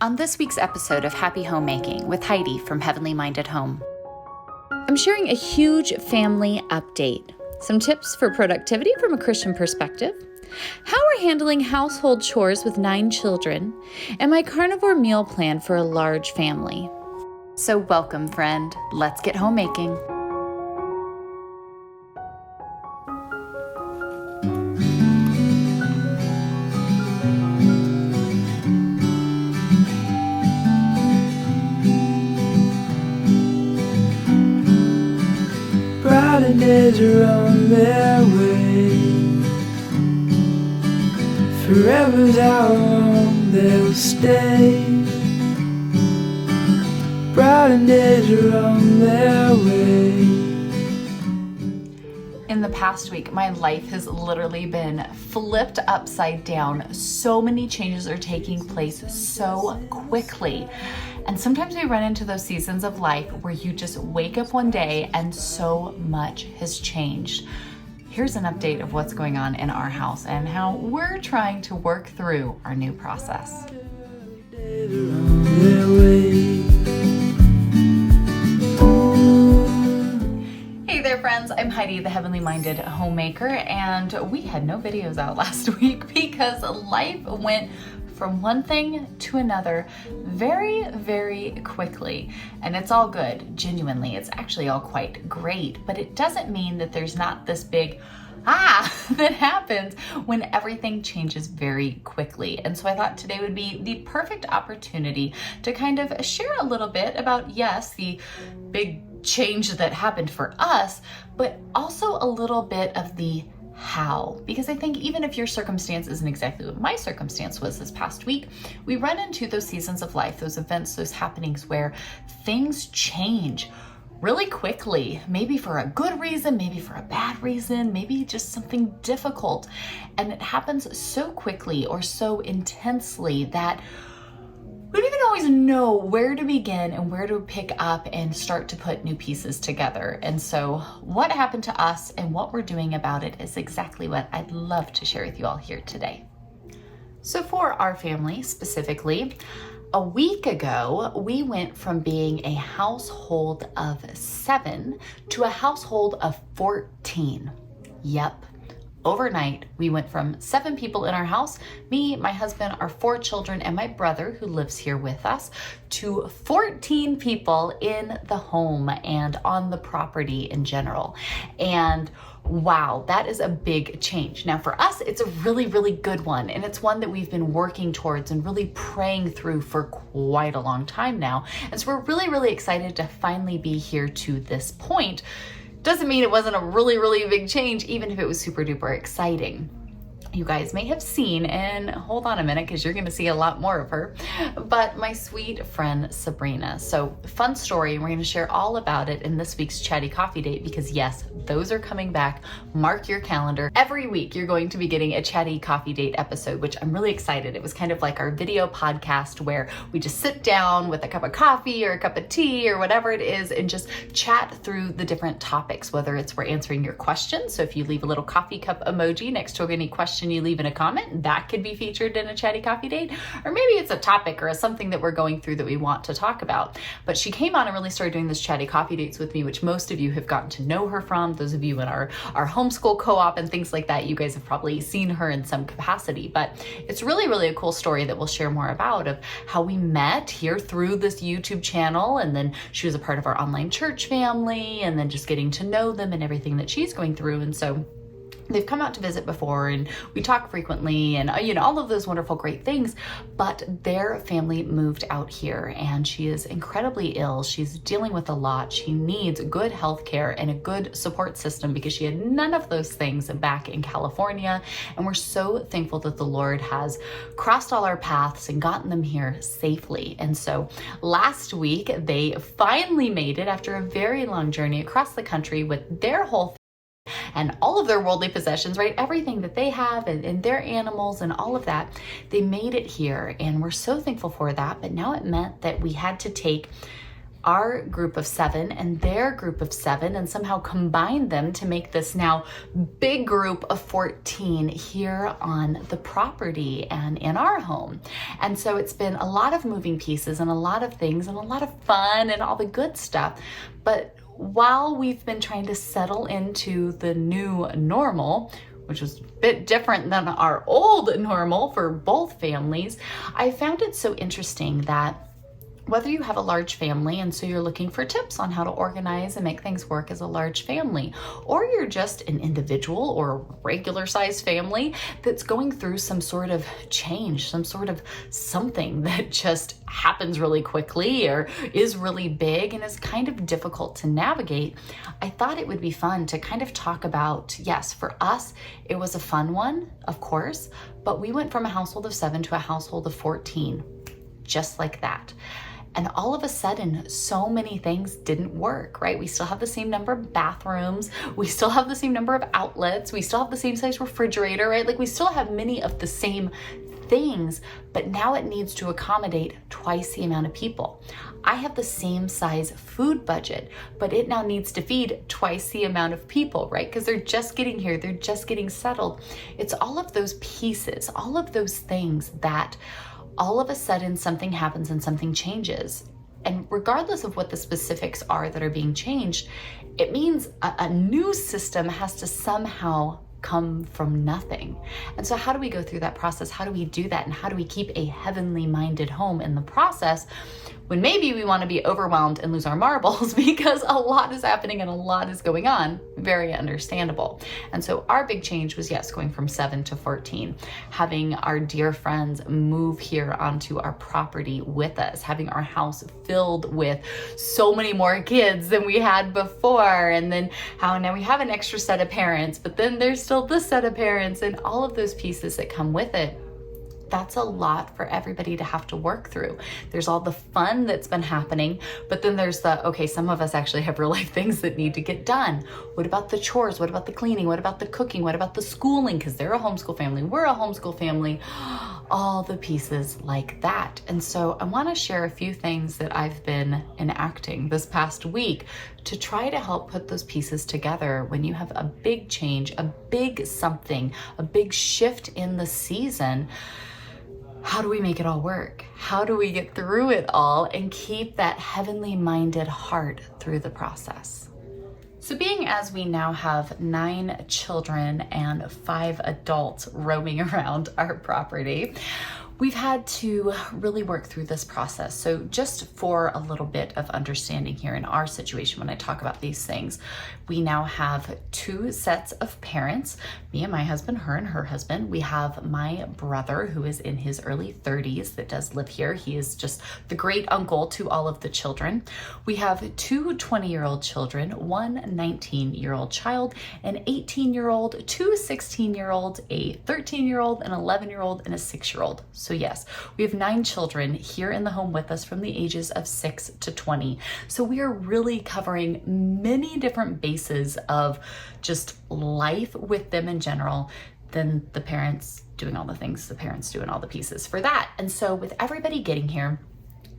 On this week's episode of Happy Homemaking with Heidi from Heavenly Minded Home, I'm sharing a huge family update, some tips for productivity from a Christian perspective, how we're handling household chores with 9 children, and my carnivore meal plan for a large family. So welcome, friend. Let's get homemaking. Brighter days are on their way. Forever's how long they'll stay. Brighter days are on their way. In the past week, my life has literally been flipped upside down. So many changes are taking place so quickly. And sometimes we run into those seasons of life where you just wake up one day and so much has changed. Here's an update of what's going on in our house and how we're trying to work through our new process. Hey there, friends. I'm Heidi, the Heavenly Minded Homemaker, and we had no videos out last week because life went from one thing to another very, very quickly. And it's all good, genuinely. It's actually all quite great, but it doesn't mean that there's not this big that happens when everything changes very quickly. And so I thought today would be the perfect opportunity to kind of share a little bit about, yes, the big change that happened for us, but also a little bit of the how. Because I think even if your circumstance isn't exactly what my circumstance was this past week, we run into those seasons of life, those events, those happenings where things change really quickly, maybe for a good reason, maybe for a bad reason, maybe just something difficult. And it happens so quickly or so intensely that we don't even always know where to begin and where to pick up and start to put new pieces together. And so what happened to us and what we're doing about it is exactly what I'd love to share with you all here today. So for our family specifically, a week ago, we went from being a household of 7 to a household of 14. Yep. Overnight, we went from 7 people in our house, me, my husband, our 4 children, and my brother who lives here with us, to 14 people in the home and on the property in general. And wow, that is a big change. Now for us, it's a really, really good one. And it's one that we've been working towards and really praying through for quite a long time now. And so we're really, really excited to finally be here to this point. Doesn't mean it wasn't a really, really big change, even if it was super duper exciting. You guys may have seen, and hold on a minute because you're going to see a lot more of her, but my sweet friend Sabrina. So fun story, and we're going to share all about it in this week's Chatty Coffee Date because yes, those are coming back. Mark your calendar. Every week you're going to be getting a Chatty Coffee Date episode, which I'm really excited. It was kind of like our video podcast where we just sit down with a cup of coffee or a cup of tea or whatever it is and just chat through the different topics, whether it's we're answering your questions. So if you leave a little coffee cup emoji next to any question you leave in a comment, that could be featured in a Chatty Coffee Date. Or maybe it's a topic or something that we're going through that we want to talk about. But she came on and really started doing this Chatty Coffee Dates with me, which most of you have gotten to know her from. Those of you in our homeschool co-op and things like that, you guys have probably seen her in some capacity. But it's really, really a cool story that we'll share more about of how we met here through this YouTube channel. And then she was a part of our online church family and then just getting to know them and everything that she's going through. And so they've come out to visit before and we talk frequently and, all of those wonderful, great things, but their family moved out here and she is incredibly ill. She's dealing with a lot. She needs good health care and a good support system because she had none of those things back in California. And we're so thankful that the Lord has crossed all our paths and gotten them here safely. And so last week, they finally made it after a very long journey across the country with their whole and all of their worldly possessions, right? Everything that they have and their animals and all of that, they made it here. And we're so thankful for that. But now it meant that we had to take our group of 7 and their group of 7 and somehow combine them to make this now big group of 14 here on the property and in our home. And so it's been a lot of moving pieces and a lot of things and a lot of fun and all the good stuff. But while we've been trying to settle into the new normal, which was a bit different than our old normal for both families, I found it so interesting that whether you have a large family and so you're looking for tips on how to organize and make things work as a large family, or you're just an individual or a regular sized family that's going through some sort of change, some sort of something that just happens really quickly or is really big and is kind of difficult to navigate, I thought it would be fun to kind of talk about, yes, for us, it was a fun one, of course, but we went from a household of 7 to a household of 14, just like that. And all of a sudden, so many things didn't work, right? We still have the same number of bathrooms. We still have the same number of outlets. We still have the same size refrigerator, right? Like we still have many of the same things, but now it needs to accommodate twice the amount of people. I have the same size food budget, but it now needs to feed twice the amount of people, right? Because they're just getting here, they're just getting settled. It's all of those pieces, all of those things that all of a sudden something happens and something changes. And regardless of what the specifics are that are being changed, it means a new system has to somehow come from nothing. And so how do we go through that process? How do we do that? And how do we keep a heavenly minded home in the process when maybe we want to be overwhelmed and lose our marbles because a lot is happening and a lot is going on? Very understandable. And so our big change was, yes, going from 7 to 14, having our dear friends move here onto our property with us, having our house filled with so many more kids than we had before, and then how now we have an extra set of parents, but then there's still this set of parents and all of those pieces that come with it. That's a lot for everybody to have to work through. There's all the fun that's been happening, but then there's the, okay, some of us actually have real life things that need to get done. What about the chores? What about the cleaning? What about the cooking? What about the schooling? Because they're a homeschool family, we're a homeschool family, all the pieces like that. And so I want to share a few things that I've been enacting this past week to try to help put those pieces together when you have a big change, a big something, a big shift in the season. How do we make it all work? How do we get through it all and keep that heavenly minded heart through the process? So being as we now have 9 children and 5 adults roaming around our property, we've had to really work through this process. So just for a little bit of understanding here in our situation, when I talk about these things, we now have 2 sets of parents, me and my husband, her and her husband. We have my brother who is in his early 30s that does live here. He is just the great uncle to all of the children. We have 2 20-year-old children, 1 19-year-old child, an 18-year-old, 2 16-year-olds, a 13-year-old, an 11-year-old, and a 6-year-old. So yes, we have 9 children here in the home with us from the ages of 6 to 20. So we are really covering many different bases of just life with them in general, then the parents doing all the things the parents do and all the pieces for that. And so with everybody getting here,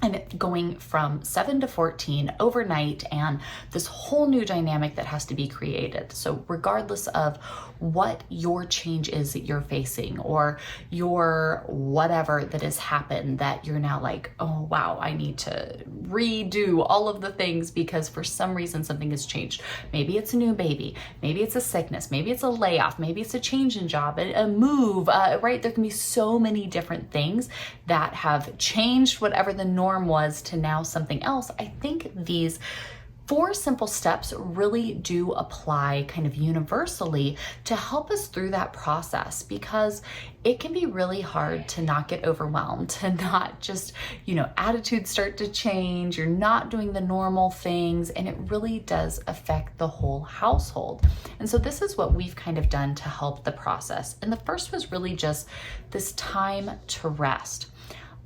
and going from 7 to 14 overnight and this whole new dynamic that has to be created. So regardless of what your change is that you're facing or your whatever that has happened that you're now like, oh wow, I need to redo all of the things because for some reason something has changed. Maybe it's a new baby, maybe it's a sickness, maybe it's a layoff, maybe it's a change in job, a move, right? There can be so many different things that have changed whatever the norm was to now something else. I think these 4 simple steps really do apply kind of universally to help us through that process, because it can be really hard to not get overwhelmed, to not just, attitudes start to change, you're not doing the normal things, and it really does affect the whole household. And so this is what we've kind of done to help the process. And the first was really just this time to rest.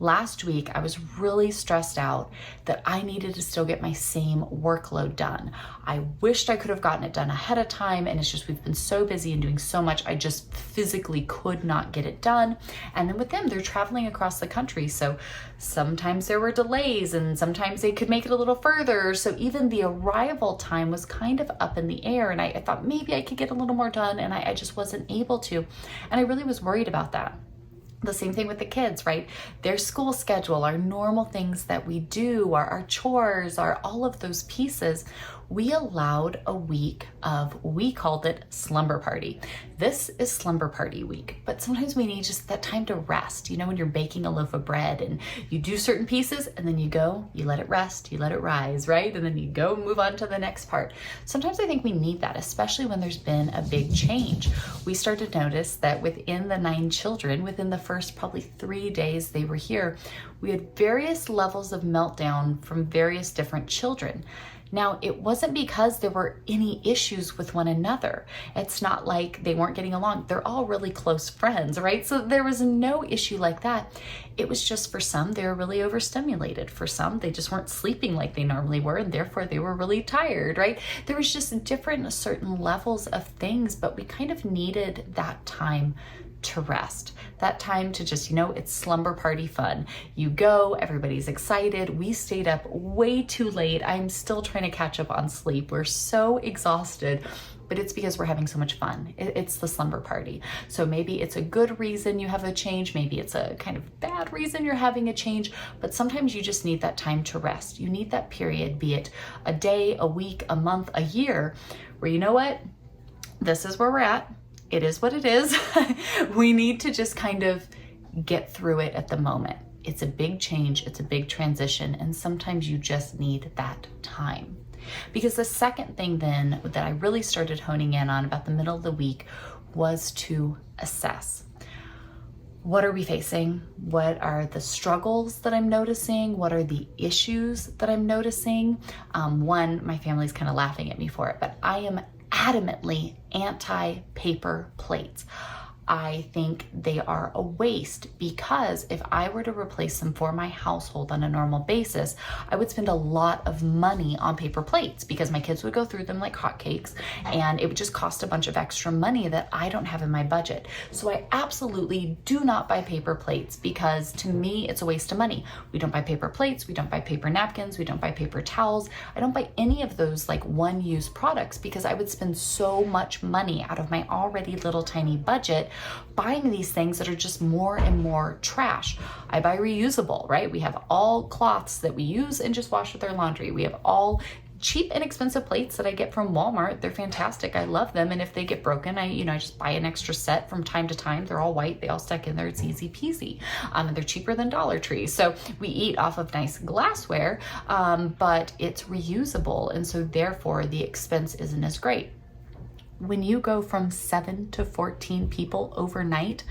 Last week, I was really stressed out that I needed to still get my same workload done. I wished I could have gotten it done ahead of time, and it's just we've been so busy and doing so much, I just physically could not get it done. And then with them, they're traveling across the country, so sometimes there were delays and sometimes they could make it a little further. So even the arrival time was kind of up in the air, and I thought maybe I could get a little more done, and I just wasn't able to. And I really was worried about that. The same thing with the kids, right? Their school schedule, our normal things that we do, our chores, all of those pieces. We allowed a week of, we called it slumber party. This is slumber party week, but sometimes we need just that time to rest. You know, when you're baking a loaf of bread and you do certain pieces and then you go, you let it rest, you let it rise, right? And then you go move on to the next part. Sometimes I think we need that, especially when there's been a big change. We started to notice that within the 9 children, within the first probably 3 days they were here, we had various levels of meltdown from various different children. Now, it wasn't because there were any issues with one another. It's not like they weren't getting along. They're all really close friends, right? So there was no issue like that. It was just for some, they were really overstimulated. For some, they just weren't sleeping like they normally were, and therefore they were really tired, right? There was just different certain levels of things, but we kind of needed that time to rest, that time to just, it's slumber party fun. You go, everybody's excited. We stayed up way too late. I'm still trying to catch up on sleep. We're so exhausted, but it's because we're having so much fun. It's the slumber party. So maybe it's a good reason you have a change. Maybe it's a kind of bad reason you're having a change, but sometimes you just need that time to rest. You need that period, be it a day, a week, a month, a year, where you know what? This is where we're at. It is what it is. We need to just kind of get through it at the moment. It's a big change, it's a big transition, and sometimes you just need that time. Because the second thing then that I really started honing in on about the middle of the week was to assess. What are we facing? What are the struggles that I'm noticing? What are the issues that I'm noticing? One, my family's kind of laughing at me for it, but I am adamantly anti-paper plates. I think they are a waste because if I were to replace them for my household on a normal basis, I would spend a lot of money on paper plates because my kids would go through them like hotcakes and it would just cost a bunch of extra money that I don't have in my budget. So I absolutely do not buy paper plates because to me, it's a waste of money. We don't buy paper plates, we don't buy paper napkins, we don't buy paper towels. I don't buy any of those like one-use products because I would spend so much money out of my already little tiny budget buying these things that are just more and more trash. I buy reusable, right? We have all cloths that we use and just wash with our laundry. We have all cheap and expensive plates that I get from Walmart. They're fantastic. I love them. And if they get broken, I just buy an extra set from time to time. They're all white. They all stack in there. It's easy peasy. And they're cheaper than Dollar Tree. So we eat off of nice glassware, but it's reusable. And so therefore the expense isn't as great. When you go from 7 to 14 people overnight,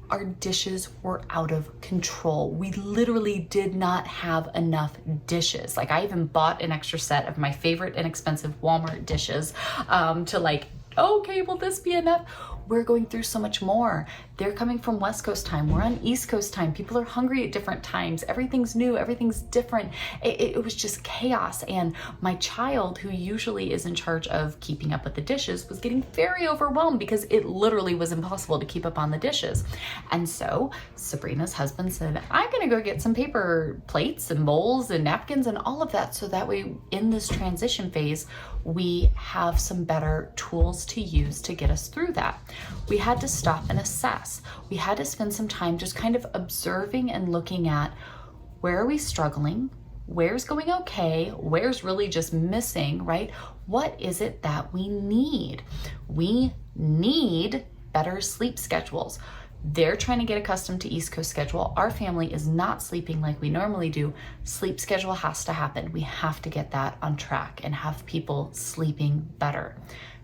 our dishes were out of control. We literally did not have enough dishes. Like I even bought an extra set of my favorite inexpensive Walmart dishes to okay, will this be enough? We're going through so much more. They're coming from West Coast time. We're on East Coast time. People are hungry at different times. Everything's new. Everything's different. It was just chaos. And my child, who usually is in charge of keeping up with the dishes, was getting very overwhelmed because it literally was impossible to keep up on the dishes. And so Sabrina's husband said, I'm going to go get some paper plates and bowls and napkins and all of that. So that way in this transition phase, we have some better tools to use to get us through that. We had to stop and assess. We had to spend some time just kind of observing and looking at where are we struggling? Where's going okay? Where's really just missing, right? What is it that we need? We need better sleep schedules. They're trying to get accustomed to East Coast schedule. Our family is not sleeping like we normally do. Sleep schedule has to happen. We have to get that on track and have people sleeping better.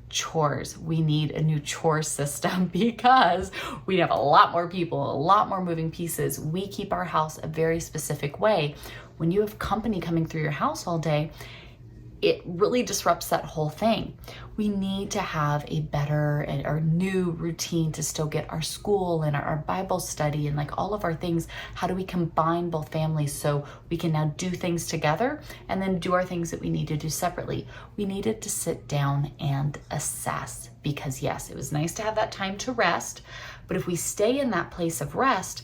Chores. We need a new chore system because we have a lot more people, a lot more moving pieces. We keep our house a very specific way. When you have company coming through your house all day, it really disrupts that whole thing. We need to have a better or new routine to still get our school and our Bible study and like all of our things. How do we combine both families so we can now do things together and then do our things that we need to do separately? We needed to sit down and assess, because yes, it was nice to have that time to rest, but if we stay in that place of rest,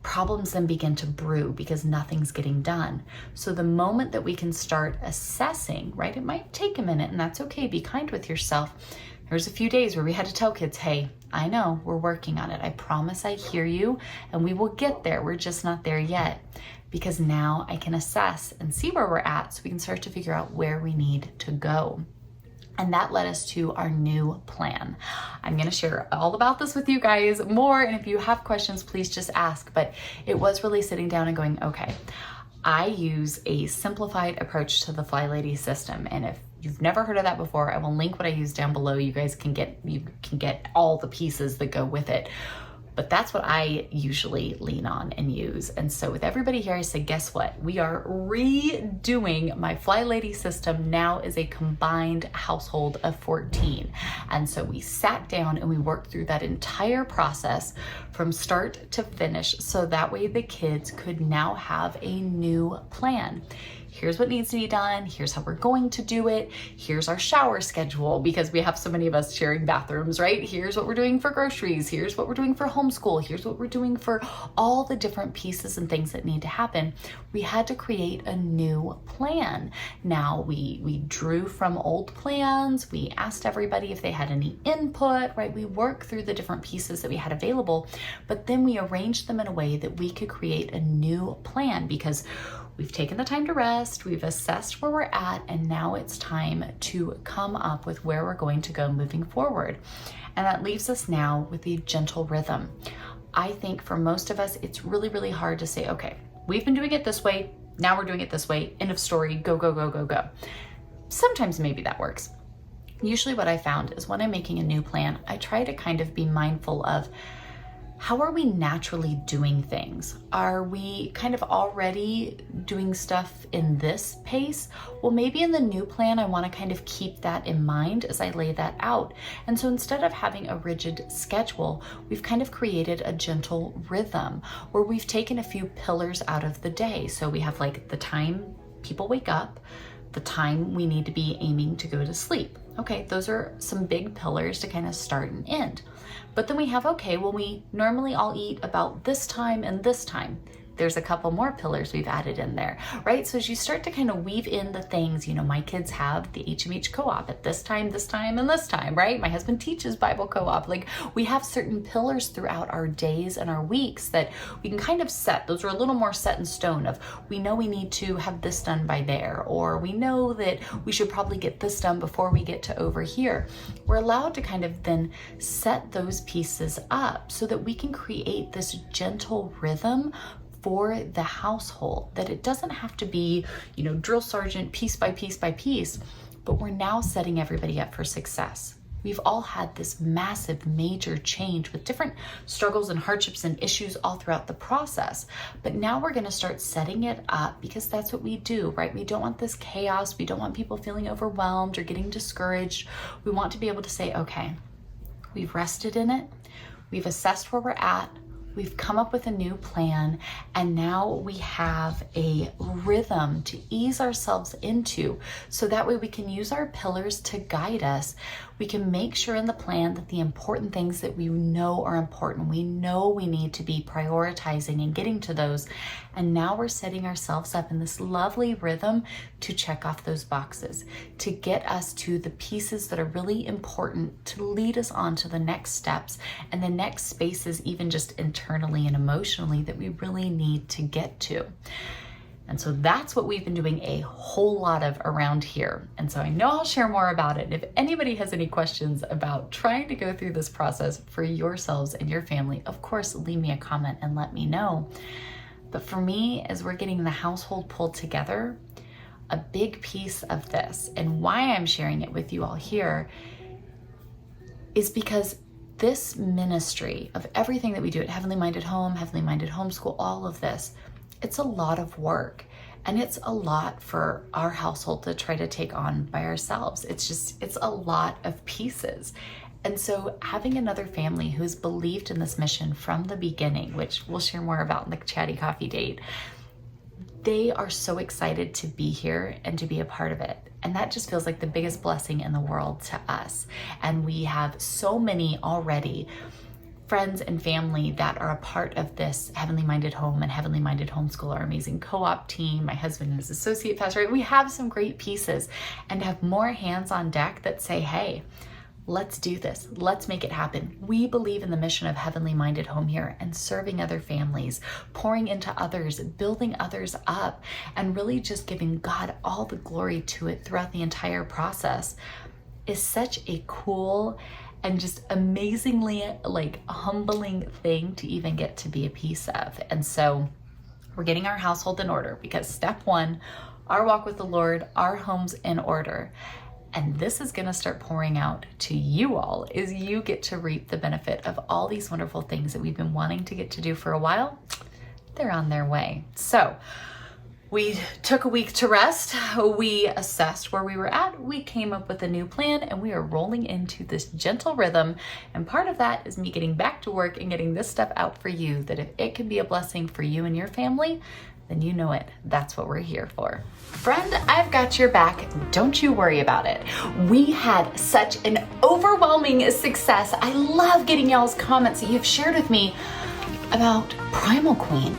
problems then begin to brew because nothing's getting done. So the moment that we can start assessing, right, it might take a minute, and that's okay, be kind with yourself. There's a few days where we had to tell kids, hey, I know, we're working on it. I promise I hear you, and we will get there. We're just not there yet. Because now I can assess and see where we're at so we can start to figure out where we need to go. And that led us to our new plan. I'm gonna share all about this with you guys more, and if you have questions, please just ask. But it was really sitting down and going, okay, I use a simplified approach to the FlyLady system. And if you've never heard of that before, I will link what I use down below. You guys can get all the pieces that go with it. But that's what I usually lean on and use. And so with everybody here, I said, guess what? We are redoing my FlyLady system now as a combined household of 14. And so we sat down and we worked through that entire process from start to finish. So that way the kids could now have a new plan. Here's what needs to be done. Here's how we're going to do it. Here's our shower schedule, because we have so many of us sharing bathrooms, right? Here's what we're doing for groceries. Here's what we're doing for homeschool. Here's what we're doing for all the different pieces and things that need to happen. We had to create a new plan. Now we drew from old plans. We asked everybody if they had any input, right? We worked through the different pieces that we had available, but then we arranged them in a way that we could create a new plan, because we've taken the time to rest, we've assessed where we're at, and now it's time to come up with where we're going to go moving forward. And that leaves us now with a gentle rhythm. I think for most of us, it's really, really hard to say, okay, we've been doing it this way, now we're doing it this way, end of story, go, go, go, go, go. Sometimes maybe that works. Usually what I found is when I'm making a new plan, I try to kind of be mindful of, how are we naturally doing things? Are we kind of already doing stuff in this pace? Well, maybe in the new plan, I want to kind of keep that in mind as I lay that out. And so instead of having a rigid schedule, we've kind of created a gentle rhythm where we've taken a few pillars out of the day. So we have like the time people wake up, the time we need to be aiming to go to sleep. Okay, those are some big pillars to kind of start and end. But then we have, okay, well, we normally all eat about this time and this time. There's a couple more pillars we've added in there, right? So as you start to kind of weave in the things, you know, my kids have the HMH Co-op at this time, and this time, right? My husband teaches Bible Co-op. Like, we have certain pillars throughout our days and our weeks that we can kind of set. Those are a little more set in stone of, we know we need to have this done by there, or we know that we should probably get this done before we get to over here. We're allowed to kind of then set those pieces up so that we can create this gentle rhythm for the household, that it doesn't have to be, you know, drill sergeant piece by piece by piece, but we're now setting everybody up for success. We've all had this massive, major change with different struggles and hardships and issues all throughout the process. But now we're going to start setting it up, because that's what we do, right? We don't want this chaos. We don't want people feeling overwhelmed or getting discouraged. We want to be able to say, okay, we've rested in it. We've assessed where we're at. We've come up with a new plan, and now we have a rhythm to ease ourselves into, so that way we can use our pillars to guide us. We can make sure in the plan that the important things that we know are important, we know we need to be prioritizing and getting to those. And now we're setting ourselves up in this lovely rhythm to check off those boxes, to get us to the pieces that are really important, to lead us on to the next steps and the next spaces, even just internally and emotionally, that we really need to get to. And so that's what we've been doing a whole lot of around here. And so I know I'll share more about it. If anybody has any questions about trying to go through this process for yourselves and your family, of course, leave me a comment and let me know. But for me, as we're getting the household pulled together, a big piece of this, and why I'm sharing it with you all here, is because this ministry of everything that we do at Heavenly Minded Home, Heavenly Minded Homeschool, all of this, it's a lot of work. And it's a lot for our household to try to take on by ourselves. It's a lot of pieces. And so having another family who's believed in this mission from the beginning, which we'll share more about in the Chatty Coffee Date, they are so excited to be here and to be a part of it. And that just feels like the biggest blessing in the world to us. And we have so many already friends and family that are a part of this Heavenly Minded Home and Heavenly Minded Homeschool, our amazing co-op team. My husband is associate pastor. We have some great pieces, and to have more hands on deck that say, hey, let's do this. Let's make it happen. We believe in the mission of Heavenly Minded Home here and serving other families, pouring into others, building others up, and really just giving God all the glory to it throughout the entire process is such a cool and just amazingly humbling thing to even get to be a piece of. And so we're getting our household in order, because step one, our walk with the Lord, our home's in order. And this is gonna start pouring out to you all as you get to reap the benefit of all these wonderful things that we've been wanting to get to do for a while. They're on their way. So we took a week to rest. We assessed where we were at. We came up with a new plan, and we are rolling into this gentle rhythm. And part of that is me getting back to work and getting this stuff out for you, that if it can be a blessing for you and your family, then you know it. That's what we're here for. Friend, I've got your back. Don't you worry about it. We had such an overwhelming success. I love getting y'all's comments that you've shared with me about Primal Queen.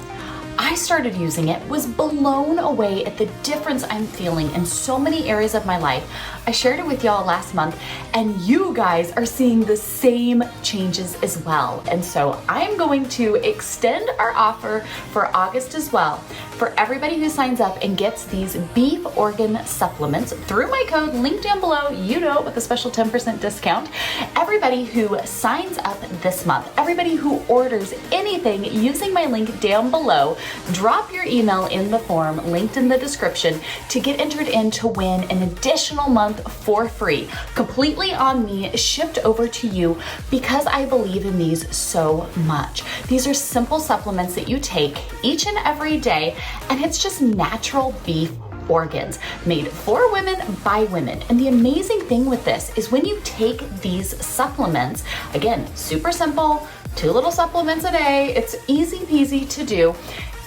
I started using it, was blown away at the difference I'm feeling in so many areas of my life. I shared it with y'all last month, and you guys are seeing the same changes as well. And so I'm going to extend our offer for August as well. For everybody who signs up and gets these beef organ supplements through my code linked down below, you know, with a special 10% discount. Everybody who signs up this month, everybody who orders anything using my link down below, drop your email in the form linked in the description to get entered in to win an additional month for free, completely on me, shipped over to you, because I believe in these so much. These are simple supplements that you take each and every day, and it's just natural beef organs made for women by women. And the amazing thing with this is when you take these supplements, again, super simple, 2 little supplements a day, it's easy peasy to do.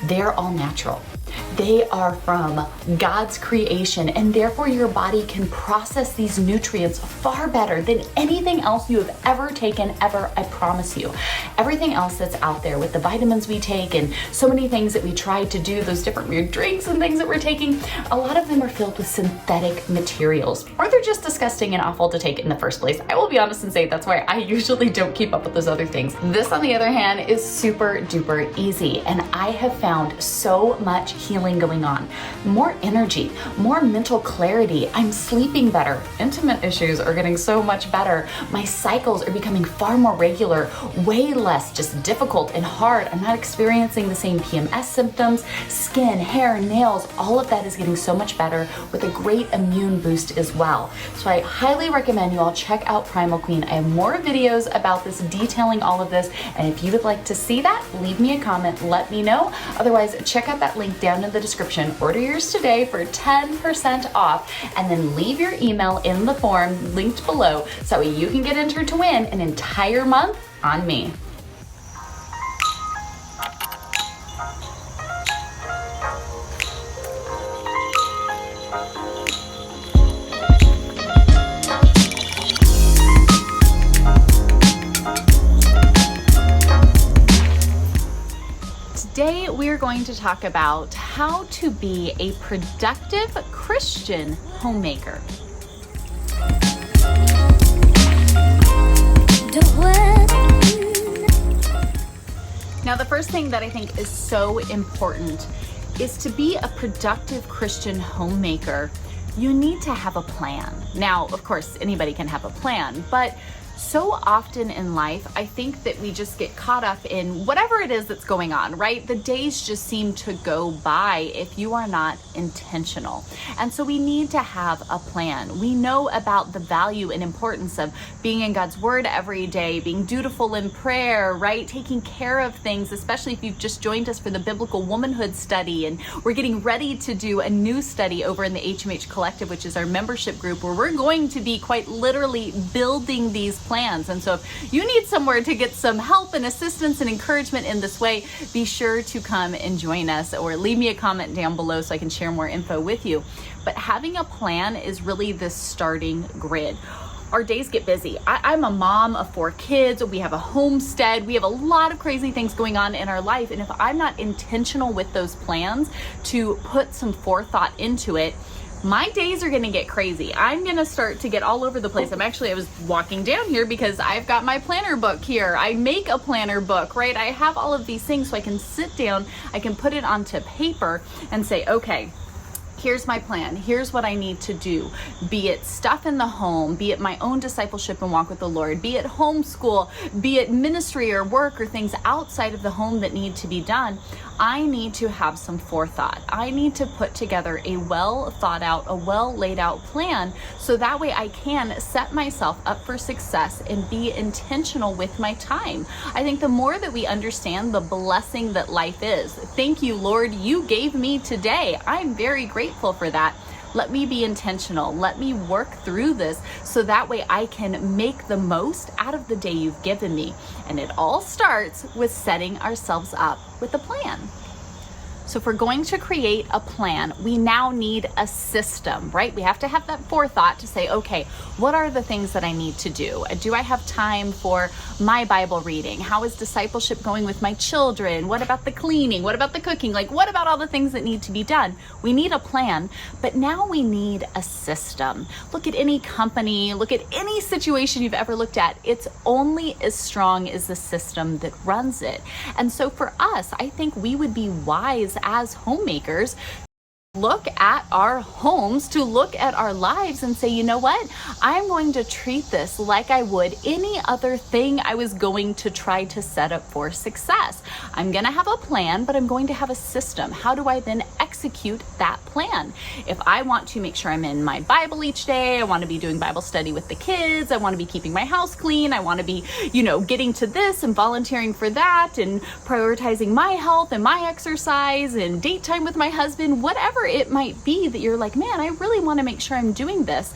They're all natural. They are from God's creation, and therefore your body can process these nutrients far better than anything else you have ever taken, ever, I promise you. Everything else that's out there with the vitamins we take and so many things that we try to do, those different weird drinks and things that we're taking, a lot of them are filled with synthetic materials, or they're just disgusting and awful to take in the first place. I will be honest and say that's why I usually don't keep up with those other things. This, on the other hand, is super duper easy, and I have found so much healing going on. More energy, more mental clarity. I'm sleeping better. Intimate issues are getting so much better. My cycles are becoming far more regular, way less just difficult and hard. I'm not experiencing the same PMS symptoms. Skin, hair, nails, all of that is getting so much better with a great immune boost as well. So I highly recommend you all check out Primal Queen. I have more videos about this, detailing all of this, and if you would like to see that, leave me a comment, let me know. Otherwise, check out that link down in the description. Order yours today for 10% off, and then leave your email in the form linked below so you can get entered to win an entire month on me. Today we're going to talk about how to be a productive Christian homemaker. Now, the first thing that I think is so important is to be a productive Christian homemaker. You need to have a plan. Now, of course, anybody can have a plan, but So often in life, I think that we just get caught up in whatever it is that's going on, right? The days just seem to go by if you are not intentional. And so we need to have a plan. We know about the value and importance of being in God's word every day, being dutiful in prayer, right? Taking care of things, especially if you've just joined us for the biblical womanhood study. And we're getting ready to do a new study over in the HMH Collective, which is our membership group, where we're going to be quite literally building these plans. And so if you need somewhere to get some help and assistance and encouragement in this way, be sure to come and join us, or leave me a comment down below so I can share more info with you. But having a plan is really the starting grid. Our days get busy. I'm a mom of 4 kids. We have a homestead. We have a lot of crazy things going on in our life. And if I'm not intentional with those plans to put some forethought into it, my days are going to get crazy. I'm going to start to get all over the place. I was walking down here because I've got my planner book here. I make a planner book, right? I have all of these things so I can sit down, I can put it onto paper and say, okay, here's my plan. Here's what I need to do. Be it stuff in the home, be it my own discipleship and walk with the Lord, be it homeschool, be it ministry or work or things outside of the home that need to be done. I need to have some forethought. I need to put together a well thought out, a well laid out plan, so that way I can set myself up for success and be intentional with my time. I think the more that we understand the blessing that life is, thank you, Lord, you gave me today. I'm very grateful for that. Let me be intentional. Let me work through this so that way I can make the most out of the day you've given me. And it all starts with setting ourselves up with a plan. So if we're going to create a plan, we now need a system, right? We have to have that forethought to say, okay, what are the things that I need to do? Do I have time for my Bible reading? How is discipleship going with my children? What about the cleaning? What about the cooking? Like, what about all the things that need to be done? We need a plan, but now we need a system. Look at any company, look at any situation you've ever looked at. It's only as strong as the system that runs it. And so for us, I think we would be wise as homemakers look at our homes, to look at our lives and say, you know what? I'm going to treat this like I would any other thing I was going to try to set up for success. I'm going to have a plan, but I'm going to have a system. How do I then execute that plan? If I want to make sure I'm in my Bible each day, I want to be doing Bible study with the kids, I want to be keeping my house clean, I want to be, getting to this and volunteering for that and prioritizing my health and my exercise and date time with my husband, whatever it might be that you're like, man, I really want to make sure I'm doing this.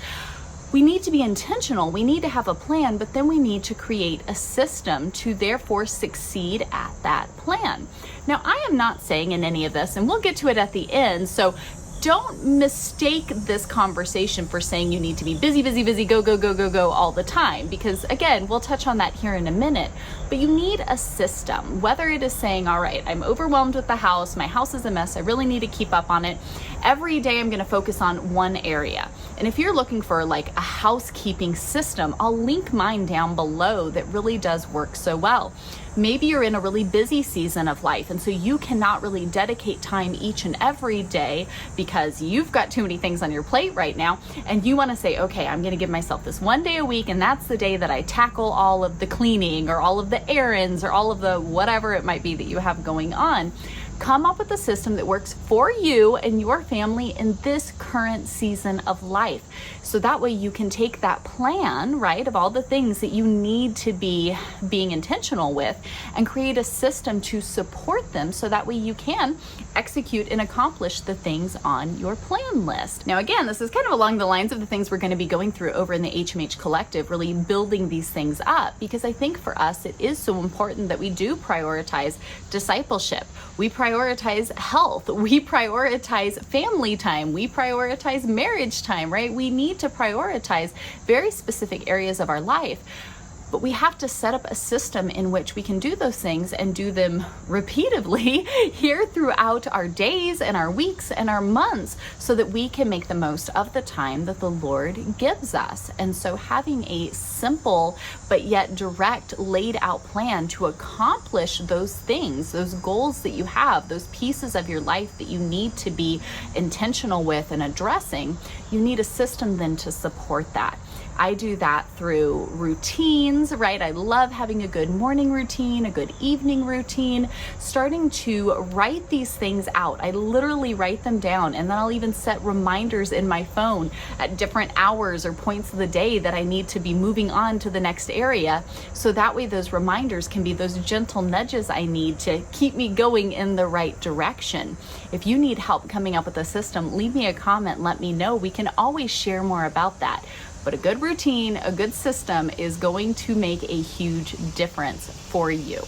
We need to be intentional. We need to have a plan, but then we need to create a system to therefore succeed at that plan. Now, I am not saying in any of this, and we'll get to it at the end, so don't mistake this conversation for saying you need to be busy, go all the time. Because again, we'll touch on that here in a minute, but you need a system, whether it is saying, all right, I'm overwhelmed with the house, my house is a mess, I really need to keep up on it. Every day I'm gonna focus on one area. And if you're looking for like a housekeeping system, I'll link mine down below that really does work so well. Maybe you're in a really busy season of life, and so you cannot really dedicate time each and every day because you've got too many things on your plate right now, and you want to say, okay, I'm going to give myself this one day a week, and that's the day that I tackle all of the cleaning or all of the errands or all of the whatever it might be that you have going on. Come up with a system that works for you and your family in this current season of life. So that way you can take that plan, right, of all the things that you need to be being intentional with and create a system to support them so that way you can execute and accomplish the things on your plan list. Now, again, this is kind of along the lines of the things we're going to be going through over in the HMH Collective, really building these things up, because I think for us, it is so important that we do prioritize discipleship. We prioritize health. We prioritize family time. We prioritize marriage time, right? We need to prioritize very specific areas of our life. But we have to set up a system in which we can do those things and do them repeatedly here throughout our days and our weeks and our months so that we can make the most of the time that the Lord gives us. And so having a simple but yet direct laid out plan to accomplish those things, those goals that you have, those pieces of your life that you need to be intentional with and addressing, you need a system then to support that. I do that through routines, right? I love having a good morning routine, a good evening routine, starting to write these things out. I literally write them down, and then I'll even set reminders in my phone at different hours or points of the day that I need to be moving on to the next area. So that way those reminders can be those gentle nudges I need to keep me going in the right direction. If you need help coming up with a system, leave me a comment, let me know. We can always share more about that. But a good routine, a good system is going to make a huge difference for you.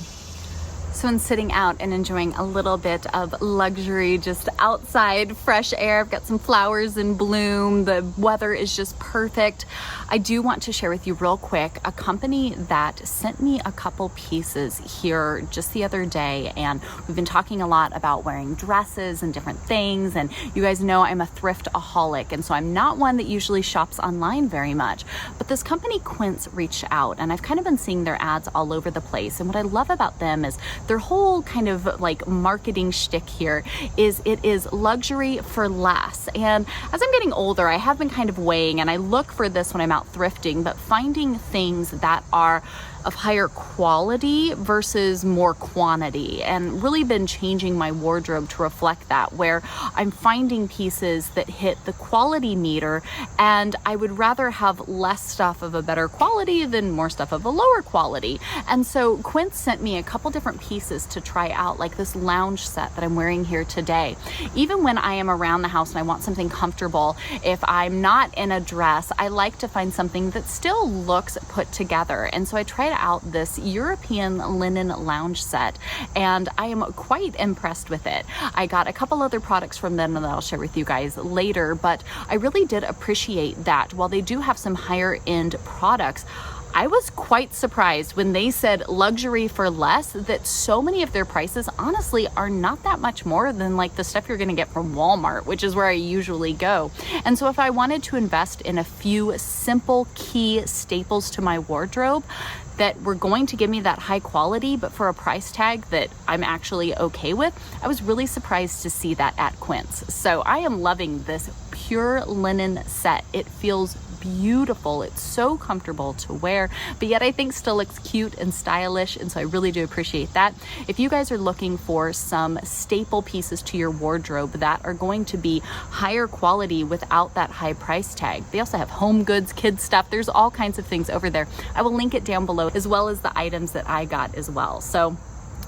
So in sitting out and enjoying a little bit of luxury, just outside, fresh air, I've got some flowers in bloom, the weather is just perfect. I do want to share with you real quick a company that sent me a couple pieces here just the other day, and we've been talking a lot about wearing dresses and different things, and you guys know I'm a thriftaholic, and so I'm not one that usually shops online very much, but this company Quince reached out, and I've kind of been seeing their ads all over the place, and what I love about them is their whole kind of like marketing shtick here is it is luxury for less. And as I'm getting older, I have been kind of weighing, and I look for this when I'm out thrifting, but finding things that are of higher quality versus more quantity, and really been changing my wardrobe to reflect that, where I'm finding pieces that hit the quality meter, and I would rather have less stuff of a better quality than more stuff of a lower quality. And so Quince sent me a couple different pieces to try out, like this lounge set that I'm wearing here today. Even when I am around the house and I want something comfortable, if I'm not in a dress, I like to find something that still looks put together. And so I tried out this European linen lounge set, and I am quite impressed with it. I got a couple other products from them that I'll share with you guys later, but I really did appreciate that while they do have some higher end products, I was quite surprised when they said luxury for less, that so many of their prices honestly are not that much more than like the stuff you're going to get from Walmart, which is where I usually go. And so if I wanted to invest in a few simple key staples to my wardrobe that were going to give me that high quality, but for a price tag that I'm actually okay with, I was really surprised to see that at Quince. So I am loving this pure linen set. It feels beautiful. It's so comfortable to wear, but yet I think still looks cute and stylish, and so I really do appreciate that. If you guys are looking for some staple pieces to your wardrobe that are going to be higher quality without that high price tag, they also have home goods, kids stuff. There's all kinds of things over there. I will link it down below, as well as the items that I got as well. So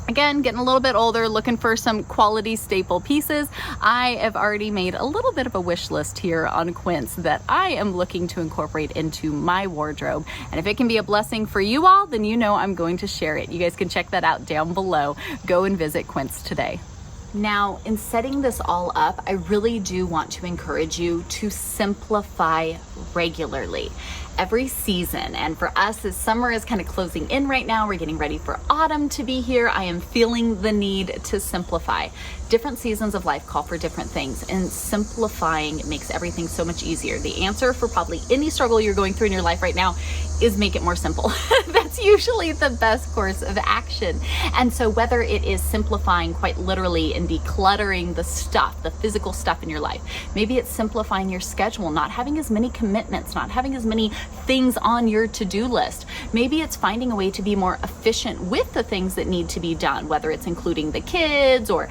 again, getting a little bit older, looking for some quality staple pieces. I have already made a little bit of a wish list here on Quince that I am looking to incorporate into my wardrobe. And if it can be a blessing for you all, then you know I'm going to share it. You guys can check that out down below. Go and visit Quince today. Now, in setting this all up, I really do want to encourage you to simplify regularly. Every season, and for us, as summer is kind of closing in right now, we're getting ready for autumn to be here, I am feeling the need to simplify. Different seasons of life call for different things, and simplifying makes everything so much easier. The answer for probably any struggle you're going through in your life right now is make it more simple. That's usually the best course of action. And so whether it is simplifying quite literally and decluttering the stuff, the physical stuff in your life, maybe it's simplifying your schedule, not having as many commitments, not having as many things on your to-do list. Maybe it's finding a way to be more efficient with the things that need to be done, whether it's including the kids or,